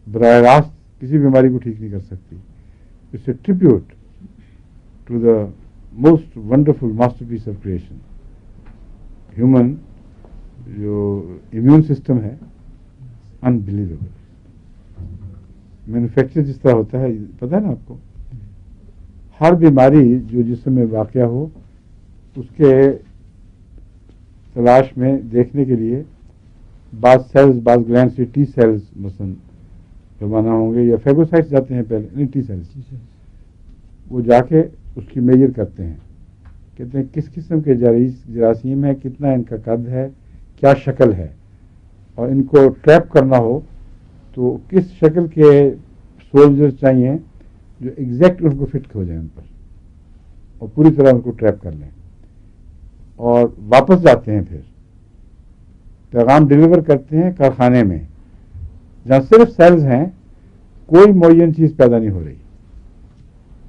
براہ راست کسی بیماری کو ٹھیک نہیں کر سکتی. اس سے tribute to the most wonderful masterpiece of creation. Human جو immune system ہے unbelievable. مینوفیکچر جس طرح ہوتا ہے پتہ ہے نا آپ کو، ہر بیماری جو جسم میں واقع ہو اس کے تلاش میں دیکھنے کے لیے بعض سیلز، بعض گلینڈ سے ٹی سیلز مثلاً روانہ ہوں گے، یا فیگوسائٹس جاتے ہیں پہلے، نہیں ٹی سیلز، وہ جا کے اس کی میجر کرتے ہیں، کہتے ہیں کس قسم کے جراثیم ہیں، کتنا ان کا قد ہے، کیا شکل ہے، اور ان کو ٹریپ کرنا ہو تو کس شکل کے سولجر چاہیے جو ایگزیکٹ ان کو فٹ ہو جائیں ان پر اور پوری طرح ان کو ٹریپ کر لیں، اور واپس جاتے ہیں، پھر پیغام ڈلیور کرتے ہیں کارخانے میں جہاں صرف سیلز ہیں، کوئی معین چیز پیدا نہیں ہو رہی.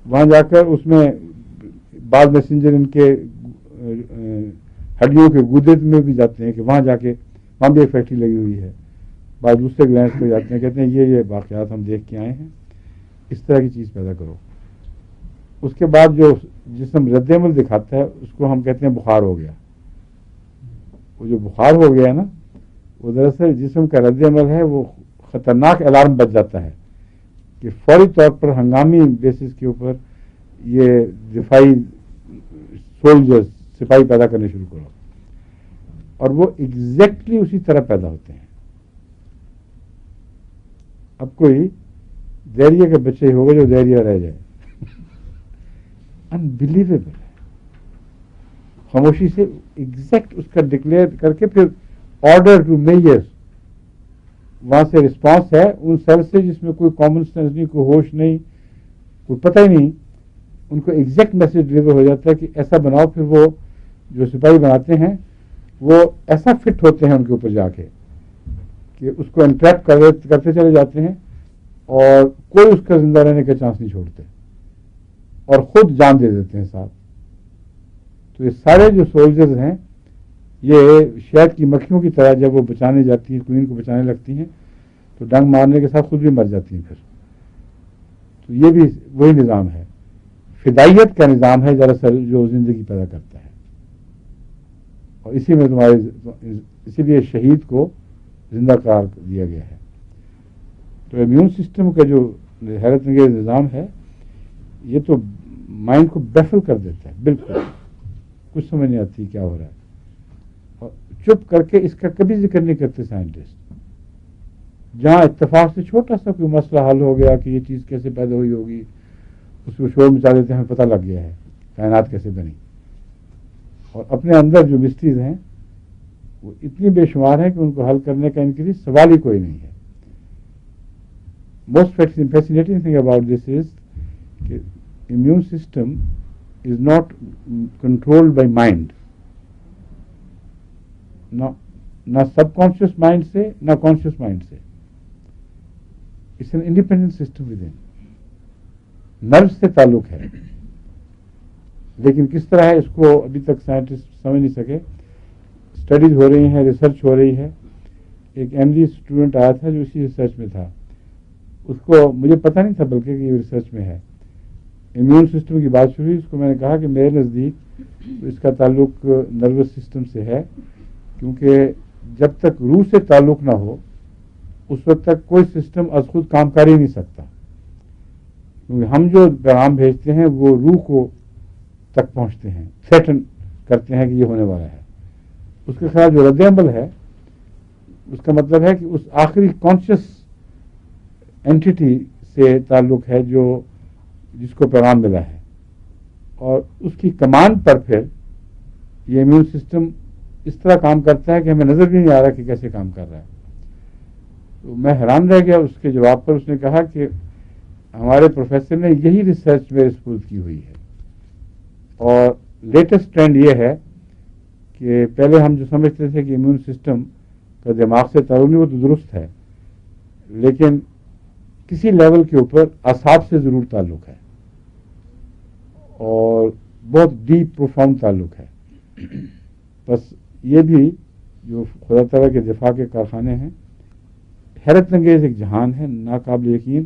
وہاں جا کر اس میں بعض میسنجر ان کے ہڈیوں کے گودے میں بھی جاتے ہیں کہ وہاں جا کے وہاں بھی ایک فیکٹری لگی ہوئی ہے، بعض دوسرے گلینڈس پہ جاتے ہیں، کہتے ہیں یہ واقعات ہم دیکھ کے آئے ہیں، اس طرح کی چیز پیدا کرو. اس کے بعد جو جسم رد عمل دکھاتا ہے اس کو ہم کہتے ہیں بخار ہو گیا. وہ جو بخار ہو گیا نا، وہ دراصل جسم کا رد عمل ہے، وہ خطرناک الارم بج جاتا ہے کہ فوری طور پر ہنگامی بیسس کے اوپر یہ دفاعی سولجرز، سپاہی پیدا کرنے شروع کرو، اور وہ ایگزیکٹلی اسی طرح پیدا ہوتے ہیں. اب کوئی دہریے کے بچے ہوگا جو دہریا رہ جائے، انبلیویبل ہے. خاموشی سے ایگزیکٹ اس کا ڈکلیئر کر کے پھر آرڈر ٹو میجر، وہاں سے رسپانس ہے ان سیل سے جس میں کوئی کامن سینس نہیں، کوئی ہوش نہیں، کوئی پتہ ہی نہیں، ان کو ایگزیکٹ میسج ڈلیور ہو جاتا ہے کہ ایسا بناؤ. پھر وہ جو سپاہی بناتے ہیں وہ ایسا فٹ ہوتے ہیں ان کے اوپر جا کے کہ اس کو انٹریپ کرتے چلے جاتے ہیں اور کوئی اس کا زندہ رہنے کا چانس نہیں چھوڑتے اور خود جان دے دیتے ہیں ساتھ. تو یہ سارے جو سولجرز ہیں یہ شہد کی مکھیوں کی طرح جب وہ بچانے جاتی ہیں، کوئین کو بچانے لگتی ہیں تو ڈنگ مارنے کے ساتھ خود بھی مر جاتی ہیں پھر. تو یہ بھی وہی نظام ہے، فدائیت کا نظام ہے دراصل جو زندگی پیدا کرتا ہے. اور اسی میں اسی لیے شہید کو زندہ قرار دیا گیا ہے. تو امیون سسٹم کا جو حیرت انگیز نظام ہے یہ تو مائنڈ کو بیفل کر دیتا ہے، بالکل کچھ سمجھ نہیں آتی کیا ہو رہا ہے، اور چپ کر کے اس کا کبھی ذکر نہیں کرتے سائنٹسٹ. جہاں اتفاق سے چھوٹا سا کوئی مسئلہ حل ہو گیا کہ یہ چیز کیسے پیدا ہوئی ہوگی، اس کو شور مچا دیتے ہیں، ہمیں پتہ لگ گیا ہے کائنات کیسے بنی. اور اپنے اندر جو مسٹریز ہیں وہ اتنی بے شمار ہیں کہ ان کو حل کرنے کا ان کے لیے سوال ہی کوئی نہیں ہے. Most fascinating thing about this is کہ immune system is not controlled by mind, نہ سب کانشیس مائنڈ سے نہ کانشیس مائنڈ سے. It's an independent system within, nerve سے تعلق ہے. لیکن کس طرح ہے اس کو ابھی تک سائنٹسٹ سمجھ نہیں سکے. اسٹڈیز ہو رہی ہیں، ریسرچ ہو رہی ہے. ایک MD اسٹوڈنٹ آیا تھا جو اسی ریسرچ میں تھا، اس کو مجھے پتہ نہیں تھا بلکہ کہ یہ ریسرچ میں ہے. امیون سسٹم کی بات شروع ہوئی، اس کو میں نے کہا کہ میرے نزدیک اس کا تعلق نروس سسٹم سے ہے، کیونکہ جب تک روح سے تعلق نہ ہو اس وقت تک کوئی سسٹم از خود کام کر ہی نہیں سکتا. کیونکہ ہم جو پیغام بھیجتے ہیں وہ روح کو تک پہنچتے ہیں، تھریٹن کرتے ہیں کہ یہ ہونے والا ہے. اس کے خلاف جو رد عمل ہے اس کا مطلب ہے کہ اس آخری کانشیس اینٹیٹی سے تعلق ہے جو جس کو پیغام ملا ہے، اور اس کی کمانڈ پر پھر یہ امیون سسٹم اس طرح کام کرتا ہے کہ ہمیں نظر بھی نہیں آ رہا کہ کیسے کام کر رہا ہے. تو میں حیران رہ گیا اس کے جواب پر. اس نے کہا کہ ہمارے پروفیسر نے یہی ریسرچ میرے اسکول کی ہوئی ہے، اور لیٹسٹ ٹرینڈ یہ ہے کہ پہلے ہم جو سمجھتے تھے کہ امیون سسٹم کا دماغ سے تعلق نہیں، وہ تو درست ہے، لیکن کسی لیول کے اوپر اعصاب سے ضرور تعلق ہے، اور بہت ڈیپ پروفاؤنڈ تعلق ہے. بس یہ بھی جو خدا تعالیٰ کے دفاع کے کارخانے ہیں، حیرت انگیز ایک جہان ہے، ناقابل یقین.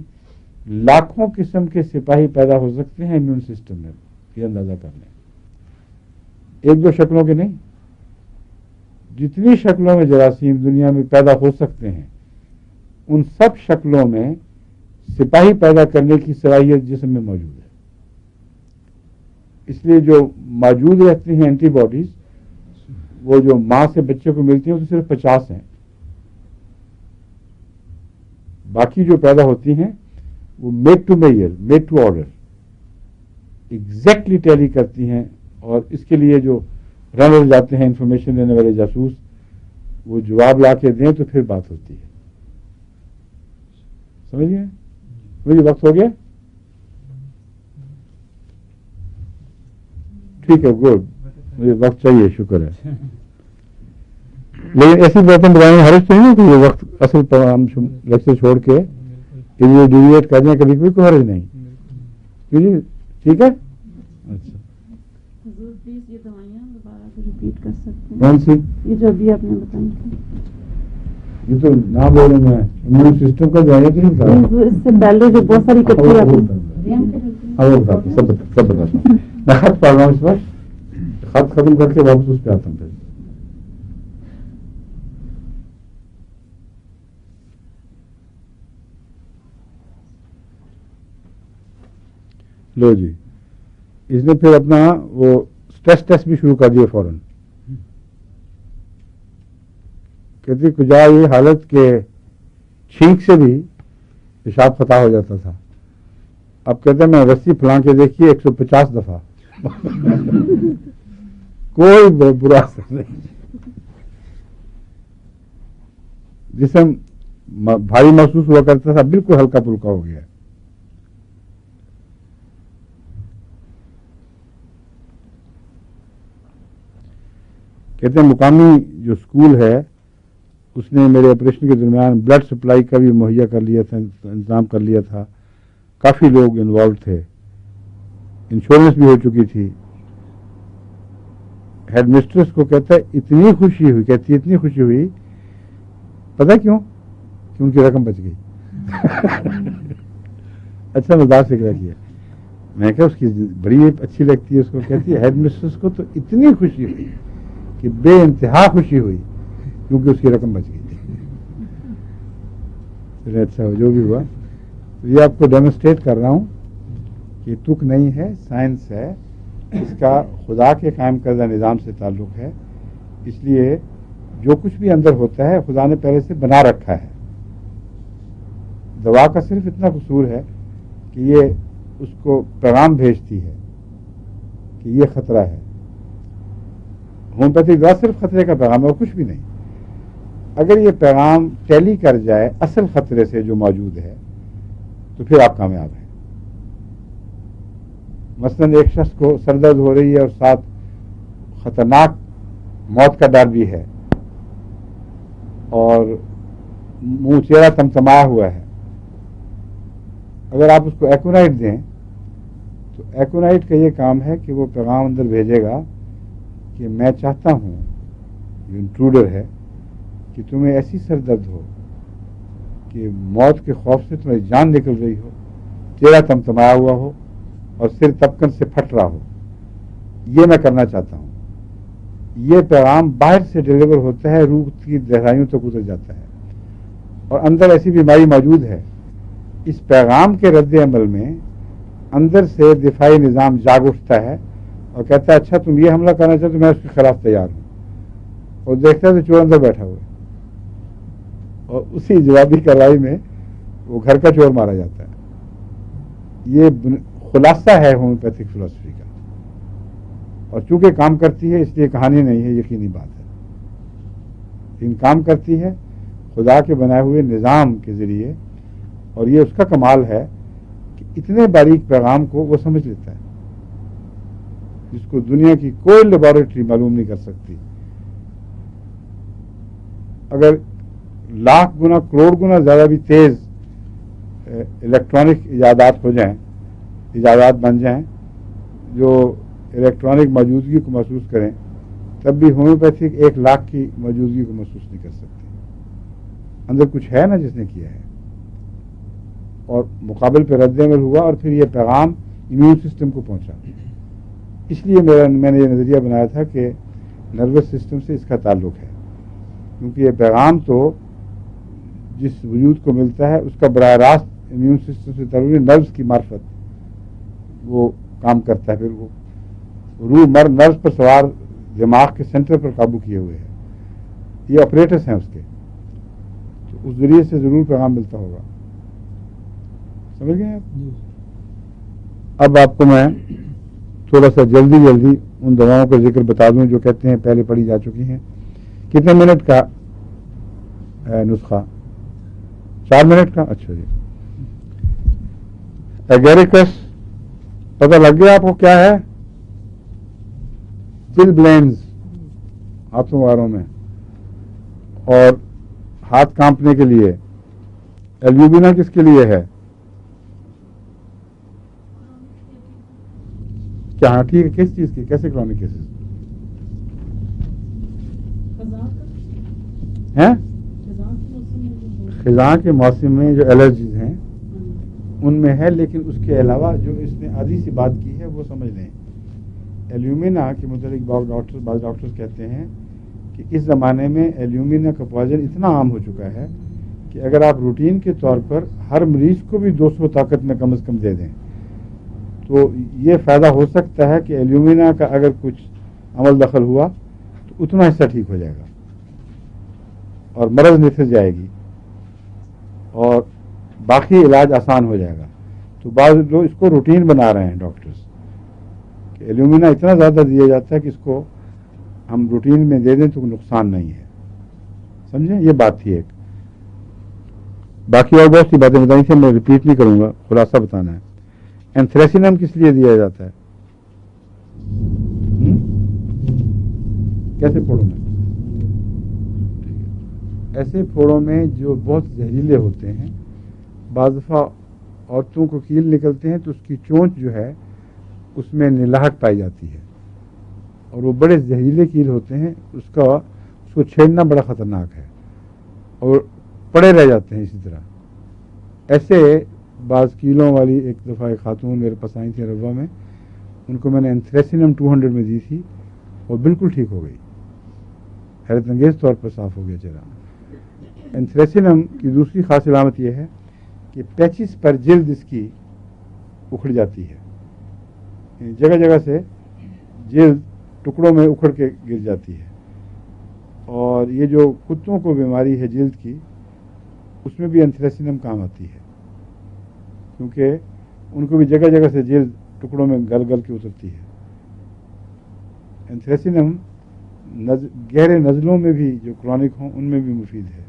لاکھوں قسم کے سپاہی پیدا ہو سکتے ہیں امیون سسٹم میں. یہ اندازہ کر لیں. ایک دو شکلوں کے نہیں، جتنی شکلوں میں جراثیم دنیا میں پیدا ہو سکتے ہیں ان سب شکلوں میں سپاہی پیدا کرنے کی صلاحیت جسم میں موجود ہے. اس لیے جو موجود رہتی ہیں اینٹی باڈیز وہ جو ماں سے بچے کو ملتی ہیں وہ تو صرف 50 ہیں. باقی جو پیدا ہوتی ہیں وہ made to measure, made to order exactly tally کرتی ہیں. اور اس کے لیے جو رنر جاتے ہیں انفارمیشن دینے والے جاسوس وہ جواب لا کے دیں تو پھر بات ہوتی ہے. سمجھیے مجھے وقت ہو گیا. ٹھیک ہے، گڈ، مجھے وقت چاہیے، شکر ہے. لیکن ایسی باتیں بتانے حرج تو نہیں کہ یہ وقت اصل ہم لیکچر چھوڑ کے یہ ڈیویٹ کر دیں، کبھی کوئی حرج نہیں. جی ٹھیک ہے. اچھا حضور پلیز یہ دوائیاں دوبارہ سے ریپیٹ کر سکتے ہیں؟ کون سی؟ یہ جو ابھی آپ نے بتائی تھی. یہ تو نہ بولوں میں امیون سسٹم کا جو ہے کہ نہیں بتا حضور اس سے پہلے جو بہت ساری کٹھی آپ نے سب بتاتا ہوں. میں خط پڑھ رہا ہوں اس وقت، خط ختم کر کے واپس اس پہ آتا ہوں. پھر لو جی، اس نے پھر اپنا وہ اسٹریس ٹیسٹ بھی شروع کر دیا فوراً. کہتی کجا یہ حالت کے چھینک سے بھی پیشاب خطا ہو جاتا تھا. اب کہتے ہیں میں رسی پھلاں کے دیکھیے 150 دفعہ کوئی برا اثر نہیں. جسم بھاری محسوس ہوا کرتا تھا بالکل ہلکا پھلکا ہو گیا. کہتے ہیں مقامی جو اسکول ہے اس نے میرے آپریشن کے درمیان بلڈ سپلائی کا بھی مہیا کر لیا تھا، انتظام کر لیا تھا. کافی لوگ انوالو تھے، انشورنس بھی ہو چکی تھی. ہیڈ مسٹریس کو کہتا ہے اتنی خوشی ہوئی، کہتی اتنی خوشی ہوئی، پتہ کیوں؟ کہ ان کی رقم بچ گئی. اچھا مزاج سے کیا. میں کہا اس کی بڑی اچھی لگتی ہے اس کو. کہتی ہے ہیڈ مسٹریس کو تو اتنی خوشی ہوئی کہ بے انتہا خوشی ہوئی کیونکہ اس کی رقم بچ گئی. اچھا جو بھی ہوا تو یہ آپ کو ڈیمونسٹریٹ کر رہا ہوں کہ تک نہیں ہے، سائنس ہے، اس کا خدا کے قائم کردہ نظام سے تعلق ہے. اس لیے جو کچھ بھی اندر ہوتا ہے خدا نے پہلے سے بنا رکھا ہے. دوا کا صرف اتنا قصور ہے کہ یہ اس کو پیغام بھیجتی ہے کہ یہ خطرہ ہے. ہومیوپیتھک دوا صرف خطرے کا پیغام ہے اور کچھ بھی نہیں. اگر یہ پیغام ٹیلی کر جائے اصل خطرے سے جو موجود ہے تو پھر آپ کامیاب ہیں. مثلاً ایک شخص کو سر درد ہو رہی ہے اور ساتھ خطرناک موت کا ڈر بھی ہے اور منہ چہرہ تمتمایا ہوا ہے. اگر آپ اس کو ایکونائٹ دیں تو ایکونائٹ کا یہ کام ہے کہ وہ پیغام اندر بھیجے گا کہ میں چاہتا ہوں، جو انٹروڈر ہے، کہ تمہیں ایسی سر درد ہو کہ موت کے خوف سے تمہاری جان نکل رہی ہو، چہرہ تمتمایا ہوا ہو اور سر تپکن سے پھٹ رہا ہو. یہ میں کرنا چاہتا ہوں. یہ پیغام باہر سے ڈیلیور ہوتا ہے، روح کی گہرائیوں تک اتر جاتا ہے اور اندر ایسی بیماری موجود ہے. اس پیغام کے رد عمل میں اندر سے دفاعی نظام جاگ اٹھتا ہے اور کہتا ہے اچھا تم یہ حملہ کرنا چاہتے میں اس کے خلاف تیار ہوں. اور دیکھتا ہے تو چور اندر بیٹھا ہوا ہے اور اسی جوابی کارروائی میں وہ گھر کا چور مارا جاتا ہے. یہ خلاصہ ہے ہومیوپیتھک فلسفی کا اور چونکہ کام کرتی ہے اس لیے کہانی نہیں ہے، یقینی بات ہے. لیکن کام کرتی ہے خدا کے بنائے ہوئے نظام کے ذریعے اور یہ اس کا کمال ہے کہ اتنے باریک پیغام کو وہ سمجھ لیتا ہے جس کو دنیا کی کوئی لیبارٹری معلوم نہیں کر سکتی. اگر لاکھ گنا کروڑ گنا زیادہ بھی تیز الیکٹرانک ایجادات ہو جائیں، ایجادات بن جائیں جو الیکٹرانک موجودگی کو محسوس کریں، تب بھی ہومیوپیتھک 1,00,000 کی موجودگی کو محسوس نہیں کر سکتے. اندر کچھ ہے نا جس نے کیا ہے اور مقابل پہ رد عمل ہوا اور پھر یہ پیغام امیون سسٹم کو پہنچا اس لیے میں نے یہ نظریہ بنایا تھا کہ نروس سسٹم سے اس کا تعلق ہے، کیونکہ یہ پیغام تو جس وجود کو ملتا ہے اس کا براہ راست امیون سسٹم سے تعلق ہے، نروس کی معرفت وہ کام کرتا ہے، پھر وہ روح نروس پر سوار دماغ کے سینٹر پر قابو کیے ہوئے ہے، یہ آپریٹرس ہیں اس کے، تو اس ذریعے سے ضرور پیغام ملتا ہوگا. سمجھ گئے آپ؟ اب آپ کو میں تھوڑا سا جلدی ان دواؤں کا ذکر بتا دوں جو کہتے ہیں پہلے پڑھی جا چکی ہیں. کتنے منٹ کا نسخہ؟ 4 منٹ کا. اچھا جی. ایگیریکس پتہ لگ گیا آپ کو کیا ہے؟ چل بلینز ہاتھوں واروں میں اور ہاتھ کانپنے کے لیے. ایلوبینا کس کے لیے ہے؟ کیا؟ ہاں ٹھیک ہے. کس چیز کی؟ کیسے کرونک کیسز ہیں؟ خزاں کے موسم میں جو الرجیز ہیں ان میں ہے، لیکن اس کے علاوہ جو اس نے آدھی سی بات کی ہے وہ سمجھ لیں. ایلومینا کے متعلق بعض ڈاکٹرز کہتے ہیں کہ اس زمانے میں ایلومینا کا پوائزن اتنا عام ہو چکا ہے کہ اگر آپ روٹین کے طور پر ہر مریض کو بھی 200 طاقت میں کم از کم دے دیں تو یہ فائدہ ہو سکتا ہے کہ ایلومینا کا اگر کچھ عمل دخل ہوا تو اتنا حصہ ٹھیک ہو جائے گا اور مرض نکل جائے گی اور باقی علاج آسان ہو جائے گا. تو بعض لوگ اس کو روٹین بنا رہے ہیں ڈاکٹرز کہ ایلومینا اتنا زیادہ دیا جاتا ہے کہ اس کو ہم روٹین میں دے دیں تو نقصان نہیں ہے. سمجھیں؟ یہ بات تھی ایک. باقی اور بہت سی باتیں بتائی تھیں، میں ریپیٹ نہیں کروں گا، خلاصہ بتانا ہے. اینتھریسینم کس لیے دیا جاتا ہے؟ کیسے پھوڑوں میں؟ ایسے پھوڑوں میں جو بہت زہریلے ہوتے ہیں، بعض دفعہ عورتوں کو کیل نکلتے ہیں تو اس کی چونچ جو ہے اس میں نلاہٹ پائی جاتی ہے اور وہ بڑے زہریلے کیل ہوتے ہیں، اس کو چھیڑنا بڑا خطرناک ہے اور پڑے رہ جاتے ہیں اسی طرح. ایسے بعض کیلوں والی ایک دفعہ ایک خاتون میرے پاس آئی تھی ربوہ میں، ان کو میں نے اینتھریسینم 200 میں دی تھی اور بالکل ٹھیک ہو گئی، حیرت انگیز طور پر صاف ہو گیا چہرہ. اینتھریسینم کی دوسری خاص علامت یہ ہے کہ پیچز پر جلد اس کی اکھڑ جاتی ہے، جگہ جگہ سے جلد ٹکڑوں میں اکھڑ کے گر جاتی ہے. اور یہ جو کتوں کو بیماری ہے جلد کی، اس میں بھی اینتھریسینم کام آتی ہے کیونکہ ان کو بھی جگہ جگہ سے جلد ٹکڑوں میں گل گل کے اترتی ہے. اینتھریسینم گہرے نزلوں میں بھی جو کرونک ہوں ان میں بھی مفید ہے،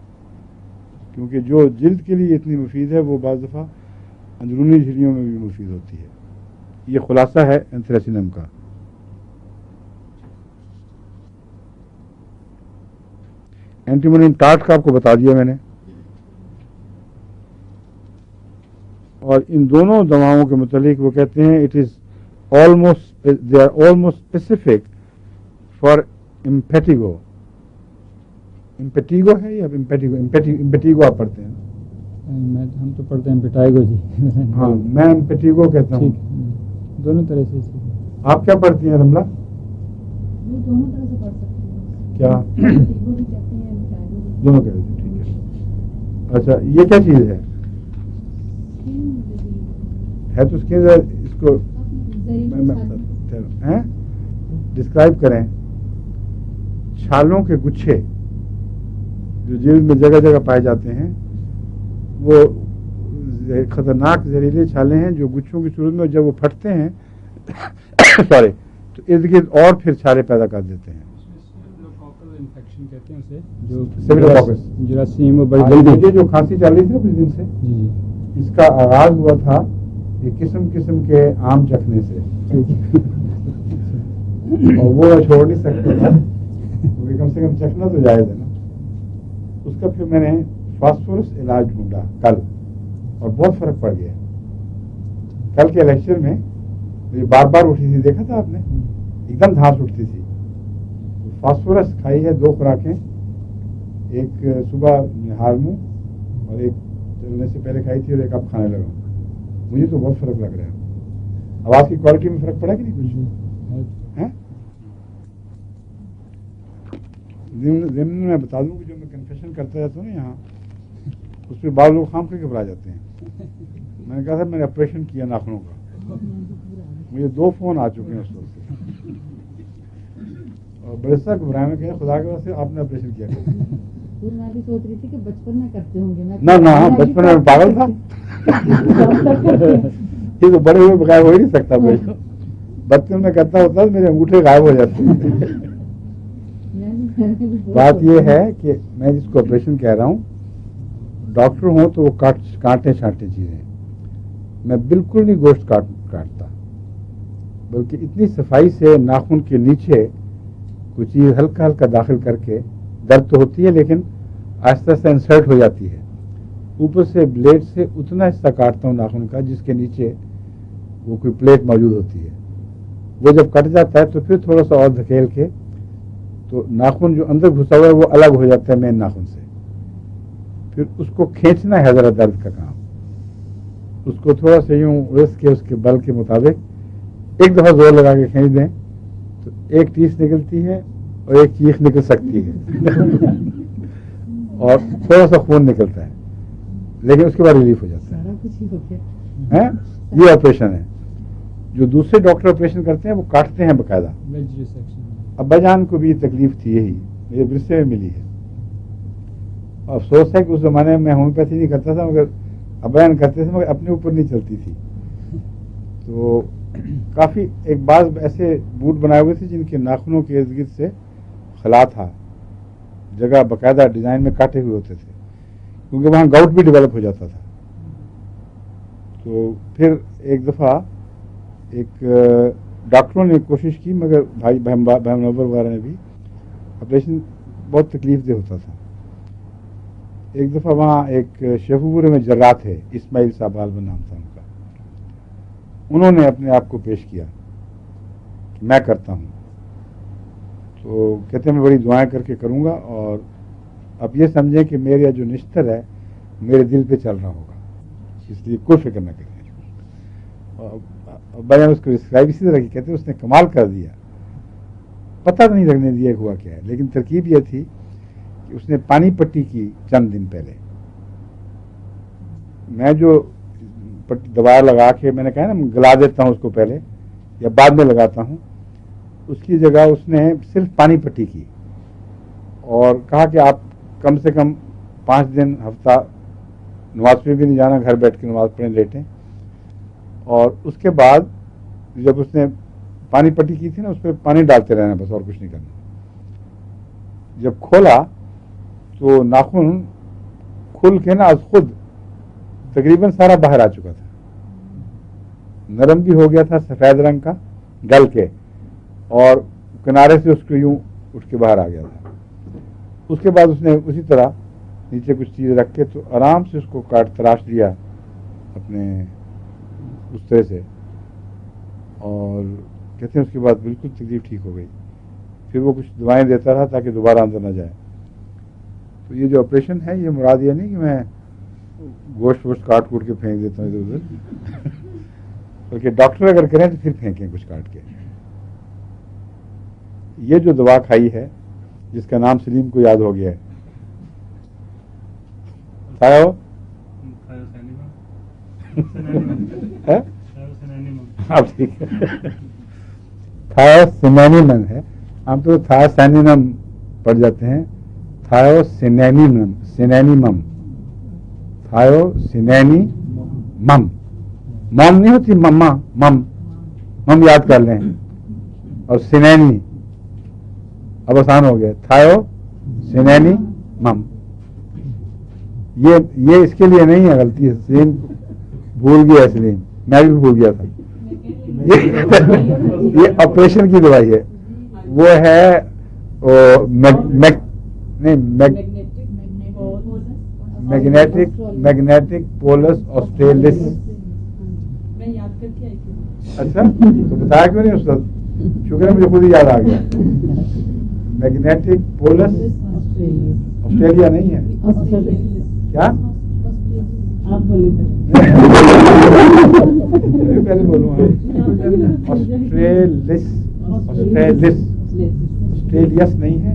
کیونکہ جو جلد کے لیے اتنی مفید ہے وہ بعض دفعہ اندرونی جھلیوں میں بھی مفید ہوتی ہے. یہ خلاصہ ہے اینتھریسینم کا. اینٹیمونیم ٹارٹ کا آپ کو بتا دیا میں نے. اور ان دونوں دواؤں کے متعلق وہ کہتے ہیں they are almost specific for impetigo. Impetigo ہے یا امپیٹیگو آپ پڑھتے ہیں؟ ہم تو پڑھتے ہیں امپیٹائیگو جی. ہاں میں امپیٹیگو کہتا ہوں. دونوں طرح سے. آپ کیا پڑھتی ہیں رملہ؟ دونوں طرح سے پڑھ سکتے ہیں. کیا؟ وہ بھی کہتے ہیں دونوں کہتے ہیں. ٹھیک ہے. اچھا یہ کیا چیز ہے؟ ہے تو اس کے اندر اس کو ڈسکرائب کریں. چھالوں کے گچھے جو جلد میں جگہ جگہ پائے جاتے ہیں وہ خطرناک زہریلے چھالے ہیں جو گچھوں کی صورت میں جب وہ پھٹتے ہیں سوری تو ارد گرد اور پھر چھالے پیدا کر دیتے ہیں. انفیکشن کہتے ہیں اسے، جو جراثیم مجھے جو کھانسی چل رہی تھی نا کچھ دن سے، اس کا آغاز ہوا تھا یہ قسم قسم کے آم چکھنے سے اور وہ چھوڑ نہیں سکتے تھا کیونکہ کم سے کم چکھنا تو جائز ہے نا. اس کا پھر میں نے فاسفورس علاج ڈھونڈا کل اور بہت فرق پڑ گیا. کل کے لیکچر میں بار بار اٹھی تھی، دیکھا تھا آپ نے، ایک دم دھانس اٹھتی تھی. فاسفورس کھائی ہے 2 خوراکیں، ایک صبح ہارمو اور ایک چلنے سے پہلے کھائی تھی اور ایک اب کھانے لگا. مجھے تو بہت فرق لگ رہا ہے. آواز کی کوالٹی میں فرق پڑا کہ نہیں کچھ؟ ضمن میں بتا دوں کہ جو میں کنفیشن کرتا رہتا ہوں نا یہاں، اس پہ بعض لوگ خام کر کے گھبرا جاتے ہیں. میں نے کہا تھا میں نے آپریشن کیا ناخنوں کا، مجھے 2 فون آ چکے ہیں اس وقت سے، اور بڑے سا گھبرایا. میں کہا خدا کے واسطے آپ نے آپریشن کیا. میں بھی سوچ رہی تھی کہ بچپن میں کرتے ہوں گے. نہ بچپن میں پاگل تھا. یہ تو بڑے ہوئے بغیر ہو ہی نہیں سکتا. بچپن میں کرتا ہوتا میرے انگوٹھے غائب ہو جاتے ہیں. بات یہ ہے کہ میں جس کو آپریشن کہہ رہا ہوں، ڈاکٹر ہوں تو وہ کانٹے چھانٹے چیزیں، میں بالکل نہیں گوشت کاٹتا، بلکہ اتنی صفائی سے ناخن کے نیچے کوئی چیز ہلکا ہلکا داخل کر کے، درد تو ہوتی ہے لیکن آہستہ آہستہ انسرٹ ہو جاتی ہے، اوپر سے بلیڈ سے اتنا حصہ کاٹتا ہوں ناخن کا جس کے نیچے وہ کوئی پلیٹ موجود ہوتی ہے. وہ جب کٹ جاتا ہے تو پھر تھوڑا سا اور دھکیل کے تو ناخن جو اندر گھسا ہوا ہے وہ الگ ہو جاتا ہے مین ناخن سے. پھر اس کو کھینچنا ہے ذرا درد کا کام. اس کو تھوڑا سا یوں رس کے اس کے بل کے مطابق ایک دفعہ زور لگا کے کھینچ دیں تو ایک ٹیس نکلتی ہے اور ایک چیخ نکل سکتی ہے اور تھوڑا سا خون نکلتا ہے، لیکن اس کے بعد ریلیف ہو جاتا ہے. یہ آپریشن ہے. جو دوسرے ڈاکٹر آپریشن کرتے ہیں وہ کاٹتے ہیں باقاعدہ. ابا جان کو بھی یہ تکلیف تھی، یہی مجھے برسے میں ملی ہے. افسوس ہے کہ اس زمانے میں ہومیوپیتھی نہیں کرتا تھا، مگر ابا جان کرتے تھے، مگر اپنے اوپر نہیں چلتی تھی. تو کافی ایک بعض ایسے بوٹ بنائے ہوئے تھے جن کے ناخنوں کے ارد گرد سے خلا تھا، جگہ باقاعدہ ڈیزائن میں کاٹے ہوئے ہوتے تھے، کیونکہ وہاں گاؤٹ بھی ڈیولپ ہو جاتا تھا. تو پھر ایک دفعہ ایک ڈاکٹروں نے کوشش کی، مگر بھائی منور وغیرہ نے بھی، آپریشن بہت تکلیف دہ ہوتا تھا. ایک دفعہ وہاں ایک شیخوپورے میں جراح تھے، اسماعیل صاحب غالباً نام تھا ان کا، انہوں نے اپنے آپ کو پیش کیا کہ میں کرتا ہوں. تو کہتے ہیں میں بڑی دعائیں کر کے کروں گا، اور اب یہ سمجھیں کہ میرا جو نشتر ہے میرے دل پہ چل رہا ہوگا، اس لیے کوئی فکر نہ کریں. بھائی اس کو ڈسکرائب اسی طرح کی کہتے ہیں، اس نے کمال کر دیا، پتہ نہیں لگنے دیا ہوا کیا ہے. لیکن ترکیب یہ تھی کہ اس نے پانی پٹی کی چند دن پہلے. میں جو دوا لگا کے میں نے کہا نا گلا دیتا ہوں اس کو پہلے یا بعد میں لگاتا ہوں، اس کی جگہ اس نے صرف پانی پٹی کی اور کہا کہ آپ کم سے کم 5 دن ہفتہ نماز پہ بھی نہیں جانا، گھر بیٹھ کے نماز پڑھیں لیٹیں. اور اس کے بعد جب اس نے پانی پٹی کی تھی نا، اس پہ پانی ڈالتے رہنا بس، اور کچھ نہیں کرنا. جب کھولا تو ناخن کھل کے نا از خود تقریباً سارا باہر آ چکا تھا، نرم بھی ہو گیا تھا، سفید رنگ کا گل کے، اور کنارے سے اس کو یوں اٹھ کے باہر آ گیا تھا. اس کے بعد اس نے اسی طرح نیچے کچھ چیز رکھ کے تو آرام سے اس کو کاٹ تراش دیا اپنے اس طرح سے، اور کہتے ہیں اس کے بعد بالکل تکلیف ٹھیک ہو گئی. پھر وہ کچھ دوائیں دیتا رہا تاکہ دوبارہ اندر نہ جائے. تو یہ جو آپریشن ہے یہ مراد یہ نہیں کہ میں گوشت ووشت کاٹ کوٹ کے پھینک دیتا ہوں ادھر ادھر، بلکہ ڈاکٹر اگر کریں تو پھر پھینکیں کچھ کاٹ کے. یہ جو دوا کھائی ہے جس کا نام سلیم کو یاد ہو گیا ہے، ٹھیک ہے، تھائوسینینیمم ہے. ہم تو تھائوسینینم پڑھ جاتے ہیں، تھائوسینینیمم، سینینیمم، تھائوسینینیمم. مم نہیں ہوتی مما، مم یاد کر لیں، اور سینینی اب آسان ہو گیا، تھائوسینینیمم. یہ اس کے لیے نہیں ہے، غلطی ہے، سلیم بھول گیا، سلیم میں بھی بھول گیا تھا. یہ آپریشن کی دوائی ہے، وہ ہے میگنیٹک پولس آسٹریلس. اچھا تو بتایا کیوں نہیں استاد؟ شکر ہے مجھے خود ہی یاد آ گیا. میگنیٹک پولس آسٹریلیا نہیں ہے کیا؟ پہلے بولوں آسٹریلس، آسٹریلس، آسٹریلیس نہیں ہے،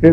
پھر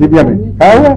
لیبیا میں کھایا ہوا ہے؟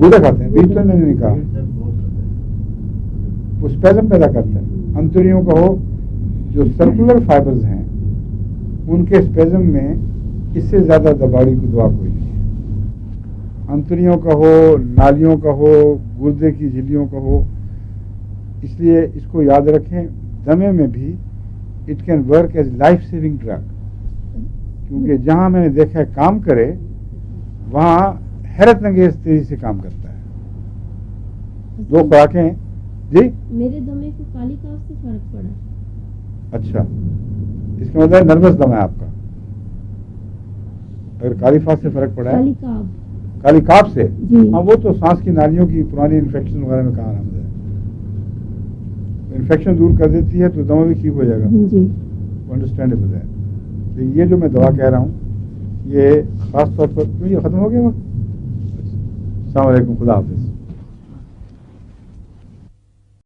گودا کھاتے ہیں، بیج تو میں نے نہیں کہا، وہ اسپیزم پیدا کرتا ہے انتڑیوں کا ہو، جو سرکولر فائبرز ہیں ان کے اسپیزم میں اس سے زیادہ دباڑی کی دعا کوئی نہیں ہے، انتڑیوں کا ہو، نالیوں کا ہو، گردے کی جھلیوں کا ہو، اس لیے اس کو یاد رکھیں دمے میں بھی it can work as life saving drug, کیونکہ جہاں میں نے دیکھا ہے کام کرے وہاں حیرت انگیز تیزی سے کام کرتا ہے. دو خوراکیں ہیں جی. میرے دمے کو کالی کاف سے فرق پڑا. اچھا، اس کا مطلب نروس دم ہے آپ کا. اگر کالی فاس سے فرق پڑا ہے، کالی کاف، کالی کاف سے، جی ہاں وہ تو سانس کی نالیوں کی پرانی انفیکشن وغیرہ میں کہاں آمد ہے، انفیکشن دور کر دیتی ہے تو دم بھی ٹھیک ہو جائے گا. جی انڈرسٹینڈیبل ہے. لیکن یہ جو میں دوا کہہ رہا ہوں یہ خاص طور پر یہ ختم ہو گیا وقت. السلام علیکم، خدا حافظ.